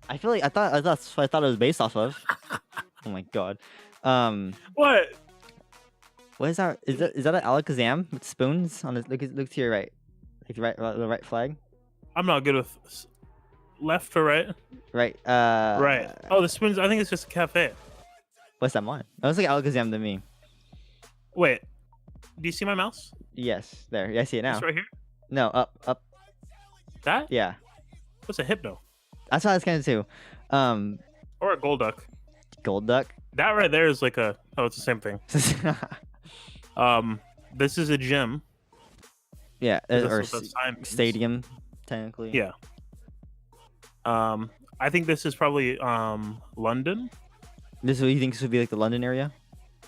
B: I feel like I thought it was based off of. Oh my god.
A: What?
B: What is that? Is that an Alakazam with spoons on it? Look to your right, like the right flag.
A: I'm not good with left or right.
B: Right.
A: Right. Oh, the spoons. I think it's just a cafe.
B: What's that one? That looks like Alakazam to me.
A: Wait. Do you see my mouse?
B: Yes. There. Yeah, I see it now.
A: It's right here.
B: No, up.
A: That?
B: Yeah.
A: What's a hypno?
B: That's what I was kind of too.
A: Or a Golduck?
B: Gold duck.
A: That right there is like a. Oh, it's the same thing. This is a gym.
B: Yeah,
A: That's
B: or
A: what the sign means.
B: stadium, technically.
A: Yeah. I think this is probably London.
B: This is what you think this would be like the London area?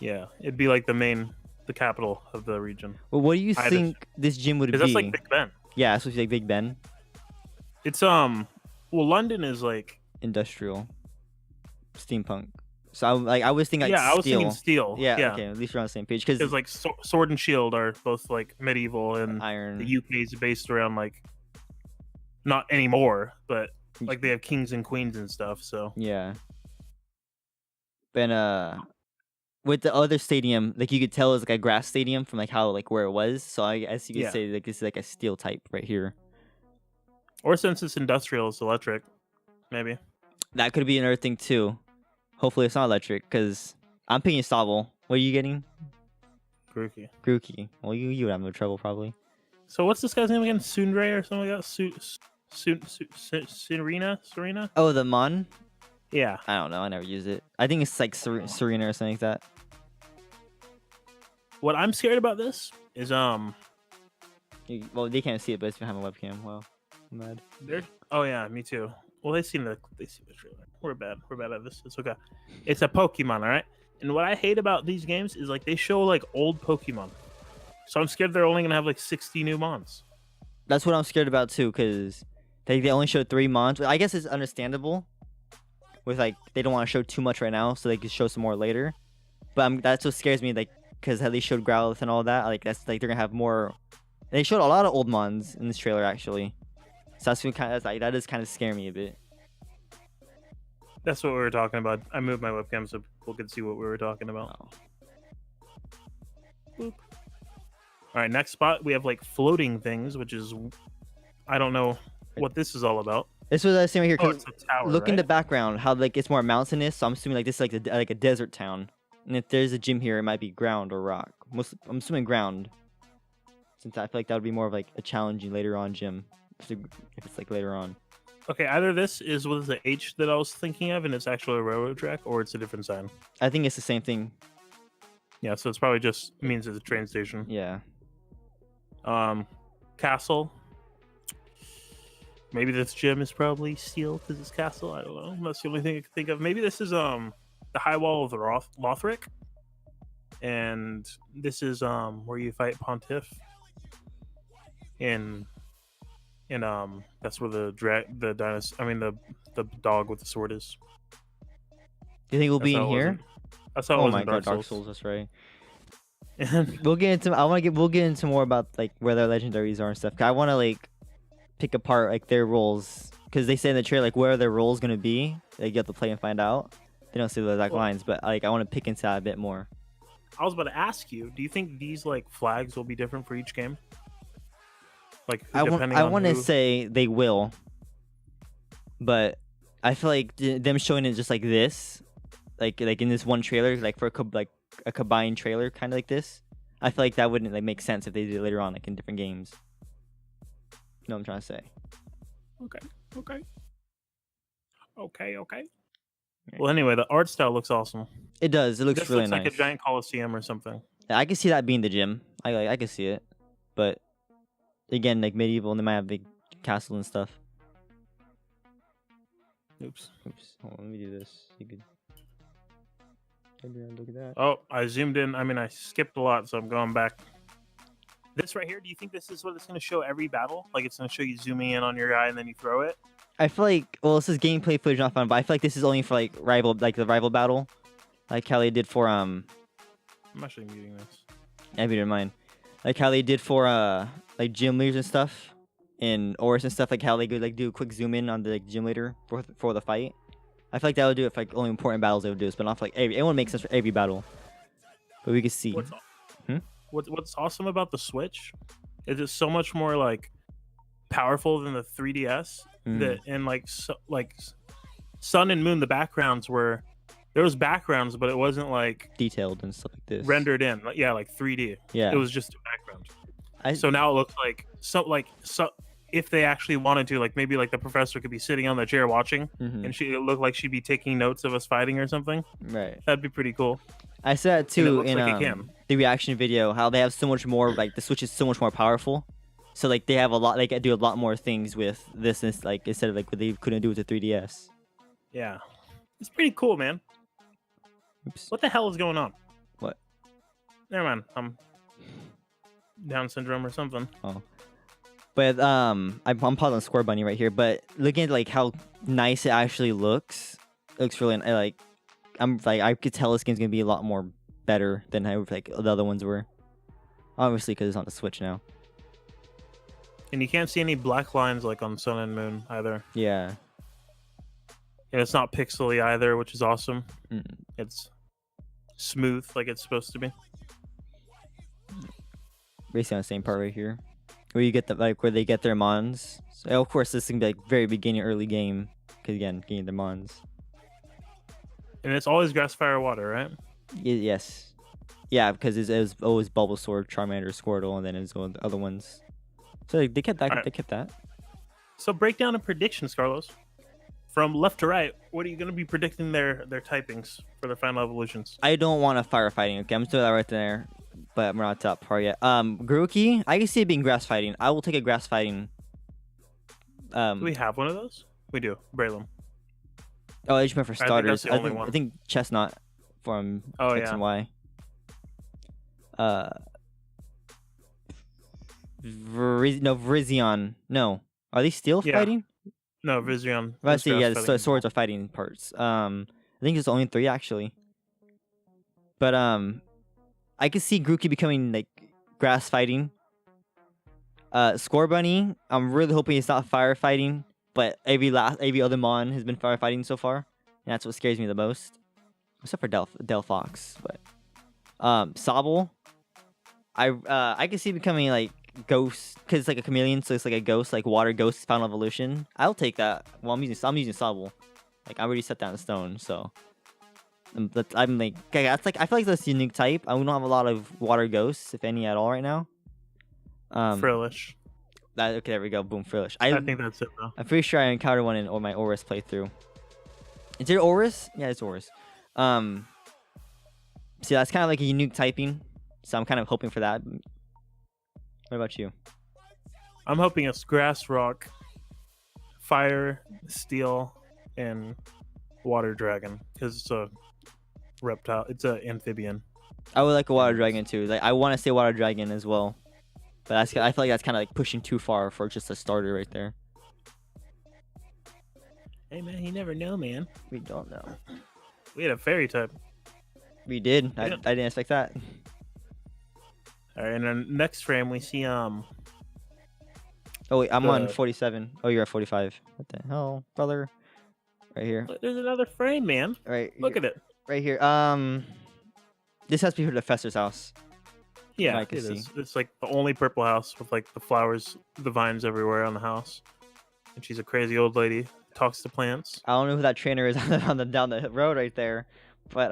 A: Yeah, it'd be like the capital of the region.
B: Well, what do you
A: I'd
B: think this gym would be?
A: Because that's like Big Ben.
B: Yeah, it's supposed to be like Big Ben.
A: It's well, London is like
B: Industrial. Steampunk. So I was thinking
A: I was
B: steel.
A: thinking steel.
B: Yeah, okay, at least we're on the same page.
A: Because like Sword and Shield are both like medieval, and
B: Iron.
A: the UK is based around like not anymore, but like they have kings and queens and stuff. So
B: Yeah. But with the other stadium, like you could tell it's like a grass stadium from like how like where it was. So I guess you could say like this is like a steel type right here.
A: Or since it's industrial, it's electric, maybe.
B: That could be another thing too. Hopefully it's not electric, because I'm picking Sobble. What are you getting?
A: Grookey.
B: Grookey. Well, you would have no trouble probably.
A: So what's this guy's name again? Sundre or something like that? Serena?
B: Oh, the Mon?
A: Yeah.
B: I don't know. I never use it. I think it's like Serena or something like that.
A: What I'm scared about this is
B: Well, they can't see it, but it's behind my webcam. Wow, I'm mad.
A: Oh yeah, me too. Well, they see the trailer. We're bad at this. It's okay. It's a Pokemon, all right. And what I hate about these games is like they show like old Pokemon, so I'm scared they're only gonna have like 60 new mons.
B: That's what I'm scared about too, because they only showed 3 mons. I guess it's understandable. With like they don't want to show too much right now, so they can show some more later. But that's what scares me, like because how they showed Growlithe and all that. Like that's like they're gonna have more. They showed a lot of old mons in this trailer actually, so that's kind of like that does kind of scare me a bit.
A: That's what we were talking about. I moved my webcam so people could see what we were talking about.
B: Oh.
A: Boop. All right, next spot we have like floating things, which is I don't know what this is all about.
B: This was I was saying right here.
A: Oh,
B: 'Cause
A: it's a tower,
B: look in
A: right?
B: the background, how like it's more mountainous. So I'm assuming like this is like a desert town. And if there's a gym here, it might be ground or rock. I'm assuming ground, since I feel like that would be more of like a challenging later on gym, if it's like later on.
A: Okay, either this is with the H that I was thinking of, and it's actually a railroad track, or it's a different sign.
B: I think it's the same thing.
A: Yeah, so it's probably just means it's a train station.
B: Yeah.
A: Castle. Maybe this gym is probably steel because it's castle. I don't know. That's the only thing I can think of. Maybe this is the high wall of the Lothric, and this is where you fight Pontiff. And that's where the dog with the sword is.
B: Do you think we'll be in here?
A: That's how it
B: Oh
A: was
B: my
A: in
B: god,
A: Dark
B: Dark Souls. That's right.
A: And
B: We'll get into. We'll get into more about like where their legendaries are and stuff. 'Cause I want to like pick apart like their roles, because they say in the trailer like where their roles gonna be. Like you have to play and find out. They don't say the exact lines, but like I want to pick into that a bit more.
A: I was about to ask you, do you think these like flags will be different for each game? Like
B: I
A: depending on
B: want to
A: who-
B: say they will, but I feel like them showing it just like this, like in this one trailer, like for a combined trailer, kind of like this. I feel like that wouldn't like make sense if they did it later on, like in different games. You know what I'm trying to say?
A: Okay. Well, anyway, the art style looks awesome.
B: It does. It looks
A: This
B: really
A: looks
B: nice.
A: like a giant coliseum or something.
B: Yeah, I can see that being the gym. I can see it, but again, like medieval, and they might have big castle and stuff.
A: Oops.
B: Hold on, let me do this. You could. Look at that.
A: Oh, I zoomed in. I mean, I skipped a lot, so I'm going back. This right here, do you think this is what it's going to show every battle? Like it's going to show you zooming in on your guy and then you throw it?
B: I feel like, well, this is gameplay footage, not fun, but I feel like this is only for like the rival battle, like how they did for
A: I'm actually muting this.
B: I didn't mind, like how they did for like gym leaders and stuff, in Oris and stuff, like how they could like do a quick zoom in on the like, gym leader for the fight. I feel like that would do it for like only important battles they would do this, but not for like it won't make sense for every battle. But we can see.
A: What's awesome about the Switch is it's so much more like powerful than the 3DS. That and like Sun and Moon, the backgrounds were there was backgrounds, but it wasn't like
B: detailed and stuff like this.
A: rendered in. Like 3D.
B: Yeah.
A: It was just a background. So now it looks like so if they actually wanted to, like maybe like the professor could be sitting on the chair watching, and it looked like she'd be taking notes of us fighting or something.
B: Right.
A: That'd be pretty cool.
B: I said that too
A: looks
B: in
A: like it can.
B: the reaction video, how they have so much more, like the Switch is so much more powerful. So like they have a lot, they can do a lot more things with this, like instead of like what they couldn't do with the 3DS.
A: Yeah, it's pretty cool, man.
B: Oops.
A: What the hell is going on?
B: What?
A: Never mind. I'm Down syndrome or something.
B: Oh. But I'm pausing Square Bunny right here. But looking at like how nice it actually looks, it looks really like I could tell this game's gonna be a lot more better than how like the other ones were. Obviously, because it's on the Switch now.
A: And you can't see any black lines like on Sun and Moon either.
B: Yeah.
A: And it's not pixely either, which is awesome.
B: Mm.
A: It's smooth like it's supposed to be.
B: Basically on the same part right here, where you get the where they get their mons. So, of course, this is gonna be like very beginning, early game, because again, getting the mons.
A: And it's always grass, fire, water, right?
B: Yes. Yeah, because it was always Bulbasaur, Charmander, Squirtle, and then it's one of the other ones. So they kept that.
A: Alright.
B: They kept that.
A: So breakdown and predictions, Carlos. From left to right, what are you going to be predicting their typings for their final evolutions?
B: I don't want a firefighting. Okay, I'm doing that right there, but we're not top part yet. Grookey, I can see it being grass fighting. I will take a grass fighting.
A: Do we have one of those? We do. Braylon.
B: Oh, I just meant for
A: I think that's
B: starters.
A: the only one.
B: I think Chestnut from
A: Oh,
B: X
A: yeah.
B: and Y. Virizion. No, are they still
A: Yeah.
B: fighting?
A: No, Vizion.
B: Well, I
A: is
B: see.
A: grass
B: Yeah, the
A: fighting.
B: swords are fighting parts. I think it's only 3 actually. But I could see Grookey becoming like grass fighting. Score Bunny, I'm really hoping it's not firefighting, but every other mon has been firefighting so far, and that's what scares me the most. Except for Del Fox, but Sobble, I can see becoming like ghost because it's like a chameleon, so it's like a ghost, like water ghost final evolution. I'll take that. Well, I'm using Sobble. Like I already set that in stone, so I'm like, okay, that's like I feel like that's a unique type. We don't have a lot of water ghosts, if any at all, right now.
A: Frillish.
B: Okay, there we go. Boom, Frillish.
A: I think that's it, though.
B: I'm pretty sure I encountered one in my Oris playthrough. Is there Oris? Yeah, it's Oris. See, that's kind of like a unique typing, so I'm kind of hoping for that. What about you?
A: I'm hoping it's grass, rock, fire, steel, and water dragon because it's a reptile. It's an amphibian.
B: I would like a water dragon too. Like I want to say water dragon as well, but I feel like that's kind of like pushing too far for just a starter right there.
A: Hey man, you never know, man.
B: We don't know.
A: We had a fairy type.
B: We did.
A: Yeah.
B: I didn't expect that.
A: All right, and then next frame we see
B: Oh wait, I'm on
A: The-
B: 47. Oh, you're at 45. What the hell, brother? Right here.
A: There's another frame, man.
B: Right.
A: Look at it.
B: Right here. This has to be for the Fester's house.
A: Yeah,
B: I
A: it
B: can see.
A: is. It's like the only purple house with like the flowers, the vines everywhere on the house. And she's a crazy old lady. Talks to plants.
B: I don't know who that trainer is on the down the road right there, but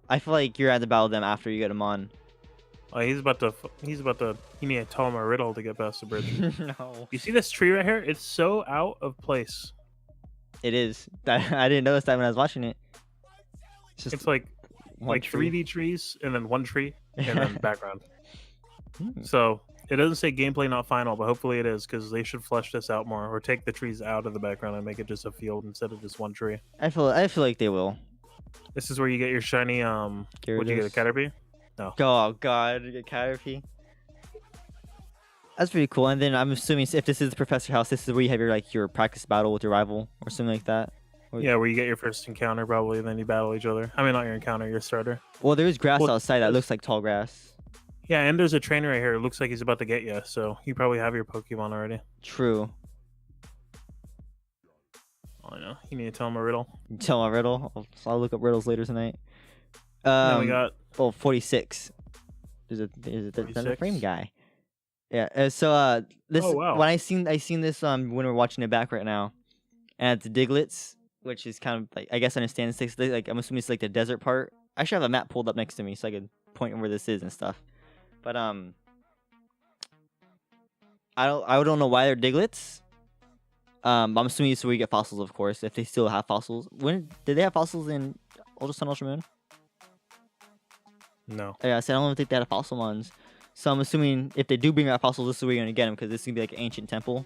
B: I feel like you're at the battle them after you get him on.
A: Oh, he's about to. He need to tell him a riddle to get past the bridge.
B: No.
A: You see this tree right here? It's so out of place.
B: It is. I didn't notice that when I was watching it. It's just
A: It's like
B: one tree.
A: 3D trees and then one tree and then background.
B: Hmm.
A: So it doesn't say gameplay not final, but hopefully it is because they should flesh this out more or take the trees out of the background and make it just a field instead of just one tree.
B: I feel like they will.
A: This is where you get your shiny what'd you get, a
B: Gyarados.
A: Caterpie?
B: Oh god, get Caterpie. That's pretty cool. And then I'm assuming if this is the Professor House, this is where you have your practice battle with your rival or something like that.
A: Yeah, where you get your first encounter probably, and then you battle each other. I mean, not your encounter, your starter.
B: Well, there is grass
A: Well,
B: outside that looks like tall grass.
A: Yeah, and there's a trainer right here. It looks like he's about to get you, so you probably have your Pokemon already.
B: True.
A: Oh, I know. You need to tell him a riddle.
B: Tell my riddle. I'll look up riddles later tonight.
A: Then we got
B: 46. There's another
A: 46?
B: frame guy. Yeah. This
A: Oh, wow.
B: when I seen this when we're watching it back right now, and it's Diglets, which is kind of like I guess I understand it's like I'm assuming it's like the desert part. I should have a map pulled up next to me so I could point where this is and stuff. But I don't know why they're Diglets. I'm assuming it's where you get fossils, of course, if they still have fossils. When did they have fossils in Ultra Sun, Ultra Moon?
A: no.
B: Yeah, so I don't think they had fossil ones. So I'm assuming if they do bring out fossils, this is where you're gonna get them because this is gonna be like an ancient temple,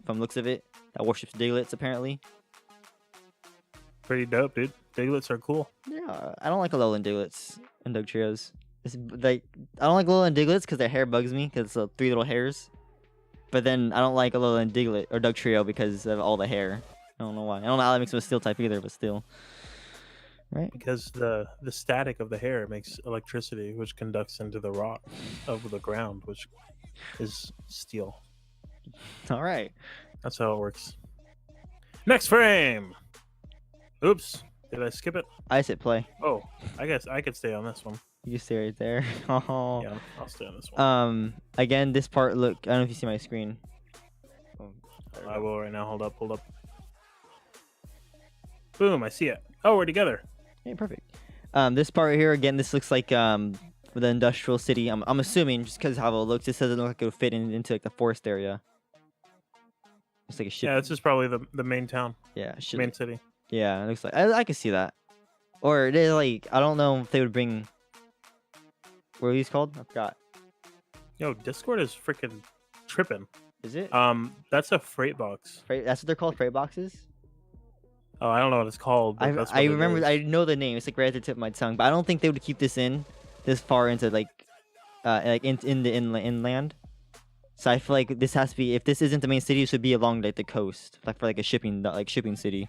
B: from the looks of it, that worships Diglets apparently.
A: Pretty dope, dude. Diglets are cool.
B: Yeah, I don't like Alolan Diglets and Dugtrios. It's like I don't like Alolan Diglets because their hair bugs me because it's 3 little hairs. But then I don't like Alolan Diglett or Dugtrio because of all the hair. I don't know why. I don't know how that makes them a steel type either, but still. Right?
A: Because the static of the hair makes electricity, which conducts into the rock of the ground, which is steel.
B: All right.
A: That's how it works. Next frame. Oops. Did I skip it?
B: I said play.
A: Oh, I guess I could stay on this one.
B: You can stay right there. Oh.
A: Yeah, I'll stay on this one.
B: Again, this part. Look, I don't know if you see my screen. Oh,
A: I will right now. Hold up. Boom, I see it. Oh, we're together.
B: Hey, perfect. This part right here again. This looks like with the industrial city. I'm assuming just because how it looks, it doesn't look like it would fit into like the forest area. It's like a ship.
A: Yeah, this is probably the main town,
B: Yeah,
A: main city.
B: Yeah, it looks like I can see that. Or they like I don't know if they would bring. What are these called? I forgot.
A: Yo, Discord is freaking tripping.
B: Is it?
A: That's a freight box.
B: That's what they're called, freight boxes.
A: Oh, I don't know what it's called. But that's what
B: I
A: it
B: remember.
A: is.
B: I know the name. It's like right at the tip of my tongue. But I don't think they would keep this this far into like in the inland. So I feel like this has to be, if this isn't the main city, it should be along like the coast, like for like a shipping city.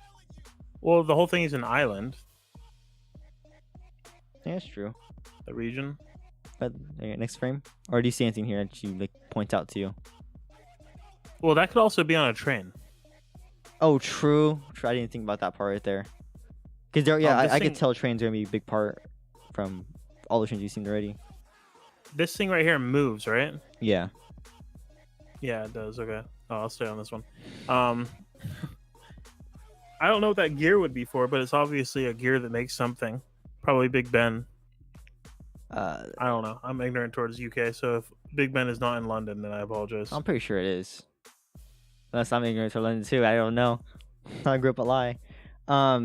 A: Well, the whole thing is an island.
B: Yeah, that's true.
A: The region.
B: But next frame, or do you see anything here that you like point out to you?
A: Well, that could also be on a train.
B: Oh, true. I didn't think about that part right there. Because there, yeah, I could
A: thing-
B: tell trains are gonna be a big part from all the trains you've seen already.
A: This thing right here moves, right?
B: Yeah.
A: Yeah, it does. Okay. Oh, I'll stay on this one. I don't know what that gear would be for, but it's obviously a gear that makes something. Probably Big Ben. I don't know. I'm ignorant towards UK, so if Big Ben is not in London, then I apologize.
B: I'm pretty sure it is. Unless I'm ignorant to London too. I don't know. I grew up a lie. I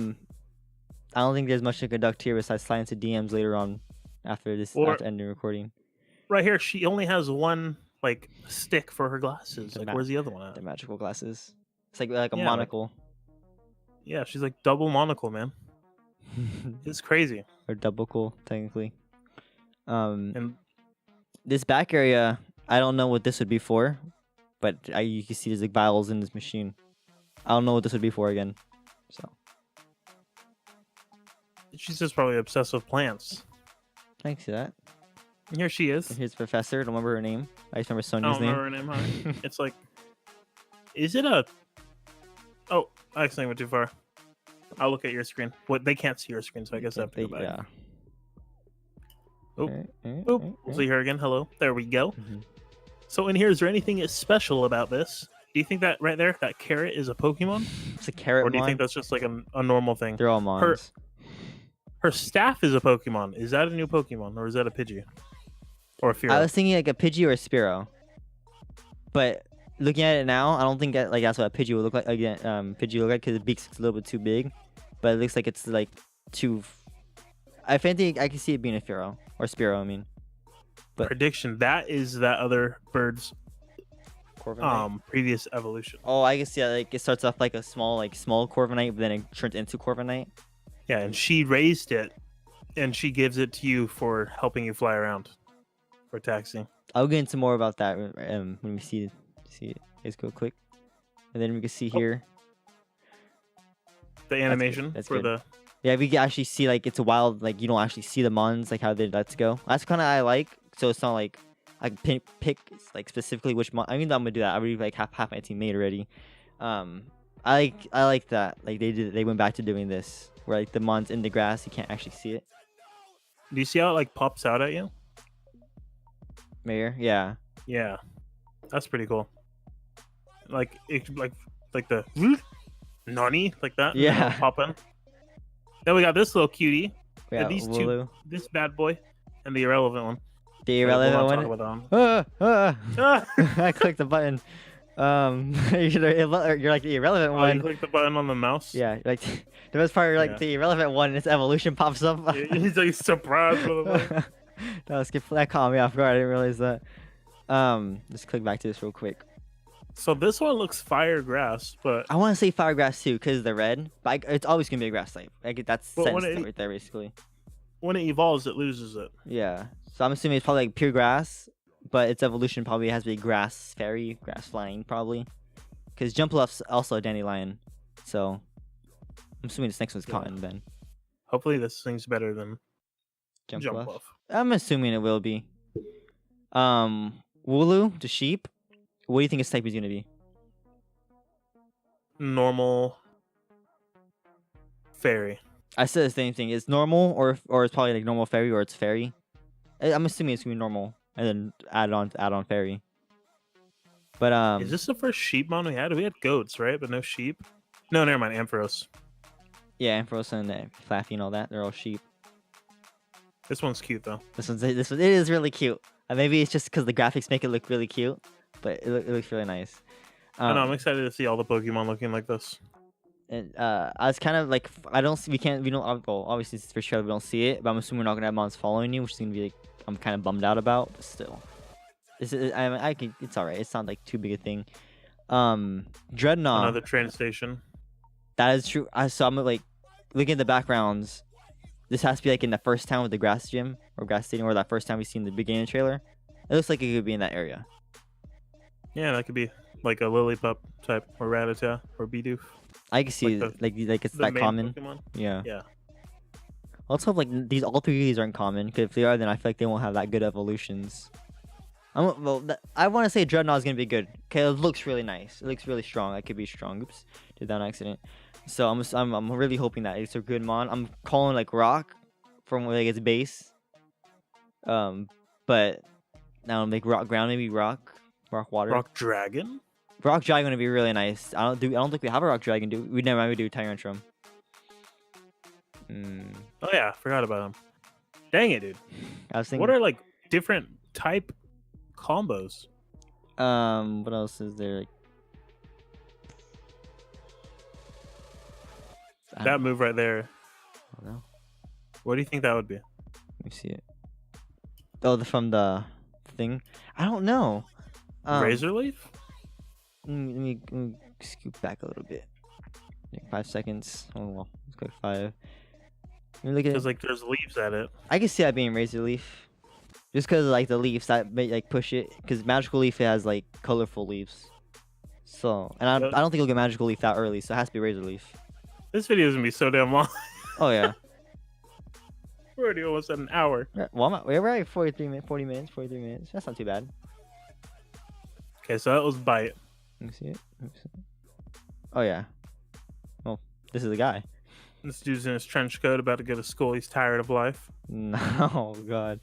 B: don't think there's much to conduct here besides slide into DMs later on after ending recording.
A: Right here, she only has one like stick for her glasses.
B: The
A: Like,
B: ma-
A: where's the other one at?
B: The magical glasses. It's like a
A: Yeah, like-
B: monocle.
A: Yeah, she's like double monocle, man. It's crazy.
B: Or double cool, technically.
A: And
B: This back area, I don't know what this would be for, but you can see there's like vials in this machine. I don't know what this would be for again. So
A: she's just probably obsessed with plants.
B: I can see that.
A: And here she is.
B: And here's Professor. I don't remember her name. I just remember
A: I
B: Sonia's
A: don't
B: name.
A: remember her name. Huh? It's like, is it a? Oh, I accidentally went too far. I'll look at your screen. What, they can't see your screen, so I guess I have to go back.
B: Yeah.
A: Oop.
B: Alright,
A: Oop. We'll see her again. Hello. There we go.
B: Mhm.
A: So in here, is there anything special about this? Do you think that right there, that carrot, is a Pokemon?
B: It's a carrot
A: Or do you
B: mon.
A: think that's just like a normal thing?
B: They're all mons.
A: Her staff is a Pokemon. Is that a new Pokemon, or is that a Pidgey? Or a
B: I
A: Fearow?
B: was thinking like a Pidgey or a Spearow. But looking at it now, I don't think that that's what a Pidgey would look like. Again, Pidgey look like because the beak's a little bit too big. But it looks like it's like too. I think I can see it being a Fearow or Spearow. I mean, but
A: Prediction. That is that other bird's
B: Corviknight.
A: previous evolution.
B: Oh, I can see that. Like it starts off like a small Corviknight, but then it turns into Corviknight.
A: Yeah, and she raised it, and she gives it to you for helping you fly around, for taxiing.
B: I'll get into more about that when we see it. Let's go quick, and then we can see here.
A: The animation
B: That's
A: for
B: good.
A: the
B: Yeah, we can actually see like it's a wild, like you don't actually see the mons, like how they let's go. That's kind of I like. So it's not like I pick like specifically which mon. I mean, I'm gonna do that. I already like half my team made already. I like that. Like they went back to doing this where like the mons in the grass, you can't actually see it.
A: Do you see how it like pops out at you?
B: Mayor, yeah.
A: Yeah, that's pretty cool. Like it, like the nani, like that. and then
B: Yeah.
A: it'll pop in. Then we got this little cutie,
B: Yeah,
A: these two-
B: Wooloo.
A: this bad boy, and the irrelevant one.
B: The
A: We'll
B: irrelevant
A: not
B: one.
A: talk about that one. Ah!
B: I clicked the button. You're like the irrelevant
A: Oh, you
B: one.
A: click the button on the mouse.
B: Yeah, like the best part, like
A: Yeah.
B: the irrelevant one, its evolution pops up.
A: He's like surprised.
B: that that caught me off guard. I didn't realize that. Let's click back to this real quick.
A: So this one looks fire grass, but
B: I want to say fire grass too, because the red. But it's always gonna be a grass type. Like that's
A: But when
B: sense
A: it-
B: right there, basically.
A: when it evolves, it loses it.
B: Yeah. So I'm assuming it's probably like pure grass, but its evolution probably has to be grass fairy, grass flying probably. Because Jumpluff's also a dandelion, so I'm assuming this next one's
A: Yeah.
B: cotton then.
A: Hopefully, this thing's better than
B: Jumpluff.
A: Jumpluff.
B: I'm assuming it will be. Wooloo, the sheep. What do you think its type is gonna be?
A: Normal fairy.
B: I said the same thing. It's normal, or it's probably like normal fairy, or it's fairy. I'm assuming it's gonna be normal, and then add on fairy. But
A: Is this the first sheepmon we had? We had goats, right? But no sheep. No, never mind. Ampharos.
B: yeah, Ampharos and Flaffy and all that, they're all sheep.
A: This one's cute though.
B: This one it is really cute. Maybe it's just because the graphics make it look really cute, but it looks really nice.
A: I know, I'm excited to see all the Pokemon looking like this.
B: And I was kind of like, we don't, well, obviously it's for sure we don't see it, but I'm assuming we're not gonna have mons following you, which is gonna be like, I'm kind of bummed out about, but still, it's all right. It's not like too big a thing. Dreadnought.
A: Another train station.
B: That is true. So I'm like looking at the backgrounds. This has to be like in the first town with the grass gym or grass stadium, or that first time we seen the beginning trailer. It looks like it could be in that area.
A: Yeah, that could be like a Lillipup type, or Rattata, or Bidoof.
B: I can see like it's that common.
A: Pokemon.
B: Yeah.
A: Yeah.
B: Let's hope like all three of these aren't common, because if they are, then I feel like they won't have that good evolutions. I want to say Dreadnought is gonna be good. Okay, it looks really nice. It looks really strong. It could be strong. Oops, did that on accident. So I'm really hoping that it's a good mon. I'm calling like Rock from like its base. But now like Rock Ground, maybe Rock Water.
A: Rock Dragon.
B: Rock Dragon gonna be really nice. I don't think we have a Rock Dragon. We do Tyrantrum.
A: Oh yeah, I forgot about him. Dang it, dude.
B: I was thinking.
A: What are like different type combos?
B: What else is there?
A: That move right there.
B: I don't know.
A: What do you think that would be?
B: Let me see it. Oh, from the thing. I don't know.
A: Razor Leaf?
B: Let me scoop back a little bit. Like 5 seconds. Oh well, let's go 5.
A: Because like there's leaves at it.
B: I can see that being Razor Leaf, just because like the leaves that may like push it. Because Magical Leaf has like colorful leaves. So, and I don't think you'll get Magical Leaf that early, so it has to be Razor Leaf.
A: This video is gonna be so damn long.
B: Oh yeah.
A: We're already almost at an hour.
B: Well, we're at 43 minutes. That's not too bad.
A: Okay, so that was Bite.
B: Let me see it. Oh yeah. Well, this is the guy.
A: This dude's in his trench coat, about to go to school. He's tired of life.
B: No, God.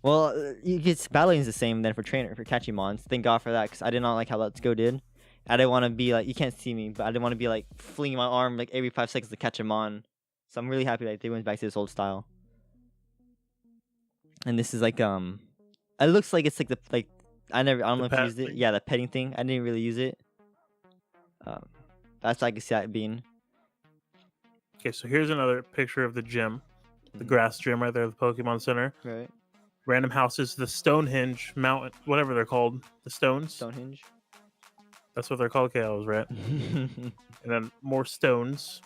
B: Well, it's battling is the same then for catching mons. Thank God for that, because I did not like how Let's Go did. I didn't want to be like, you can't see me, but I didn't want to be like flinging my arm like every 5 seconds to catch a mon. So I'm really happy that they went back to this old style. And this is like it looks like it's like I don't know if you used it. Yeah, the petting thing. I didn't really use it. That's how I can see that being.
A: Okay, so here's another picture of the gym, the grass gym right there, the Pokemon Center.
B: Right.
A: Random houses, the Stonehenge Mountain, whatever they're called, the stones.
B: Stonehenge.
A: That's what they're called. Okay, I was right. And then more stones.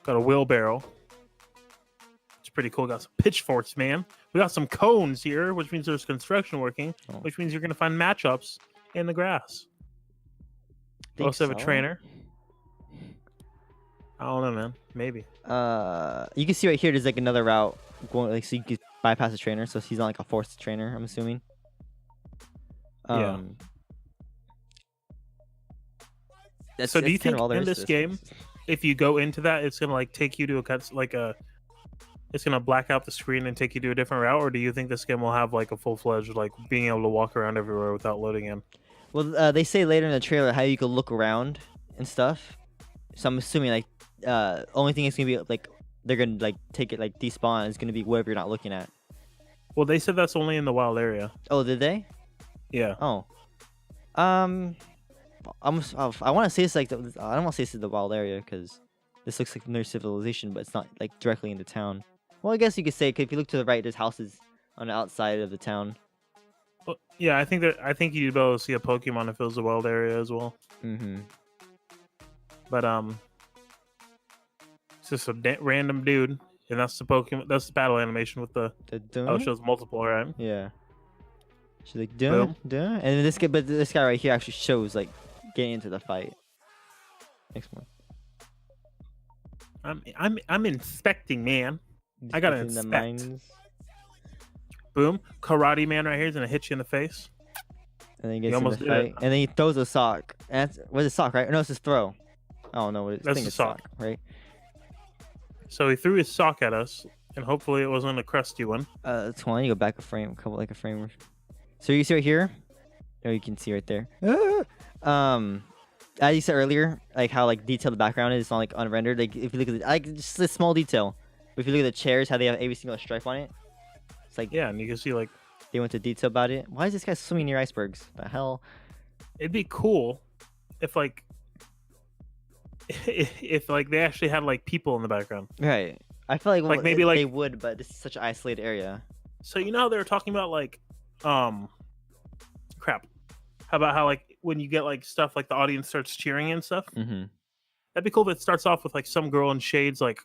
A: Got a wheelbarrow. It's pretty cool. Got some pitchforks, man. We got some cones here, which means there's construction working, which means you're gonna find matchups in the grass. We also have a trainer. I don't know, man. Maybe.
B: You can see right here. There's like another route going, like so you can bypass the trainer. So he's not like a forced trainer. I'm assuming.
A: Yeah. So do you think in this game, if you go into that, it's gonna like take you to it's gonna black out the screen and take you to a different route, or do you think this game will have like a full-fledged like being able to walk around everywhere without loading in?
B: Well, they say later in the trailer how you can look around and stuff. So I'm assuming like only thing is gonna be like they're gonna like take it like despawn is gonna be whatever you're not looking at.
A: Well, they said that's only in the wild area.
B: Oh, did they?
A: Yeah.
B: Oh. I want to say it's like I don't want to say this is the wild area because this looks like another civilization, but it's not like directly in the town. Well, I guess you could say, 'cause if you look to the right, there's houses on the outside of the town.
A: Well, yeah, I think you'd be able to see a Pokemon if it was a wild area as well.
B: Mm-hmm.
A: But it's just a random dude, and that's the Pokemon. That's the battle animation with the oh, it shows multiple, right?
B: Yeah. She's like duh, and then this guy right here actually shows like getting into the fight. Next one.
A: I'm inspecting, man. I gotta inspect.
B: The mines.
A: Boom, Karate Man right here is gonna hit you in the face.
B: And then he gets in the fight, and then he throws a sock. And what's a sock, right? No, it's his throw. I don't know what it's.
A: That's a sock,
B: right?
A: So he threw his sock at us, and hopefully it wasn't a crusty one.
B: That's one. You go back a frame, like a frame. So you see right here, or you can see right there. As you said earlier, like how like detailed the background is, it's not like unrendered. Like if you look at it, like just a small detail. If you look at the chairs, how they have every single stripe on it. It's like
A: Yeah, and you can see like
B: they went to detail about it. Why is this guy swimming near icebergs? The hell?
A: it'd be cool if like if like they actually had like people in the background.
B: Right. I feel like,
A: Like, maybe, like-
B: they would, but this is such an isolated area.
A: So you know how they were talking about like crap. How about how like when you get like stuff like the audience starts cheering and stuff?
B: Mm-hmm.
A: That'd be cool if it starts off with like some girl in shades like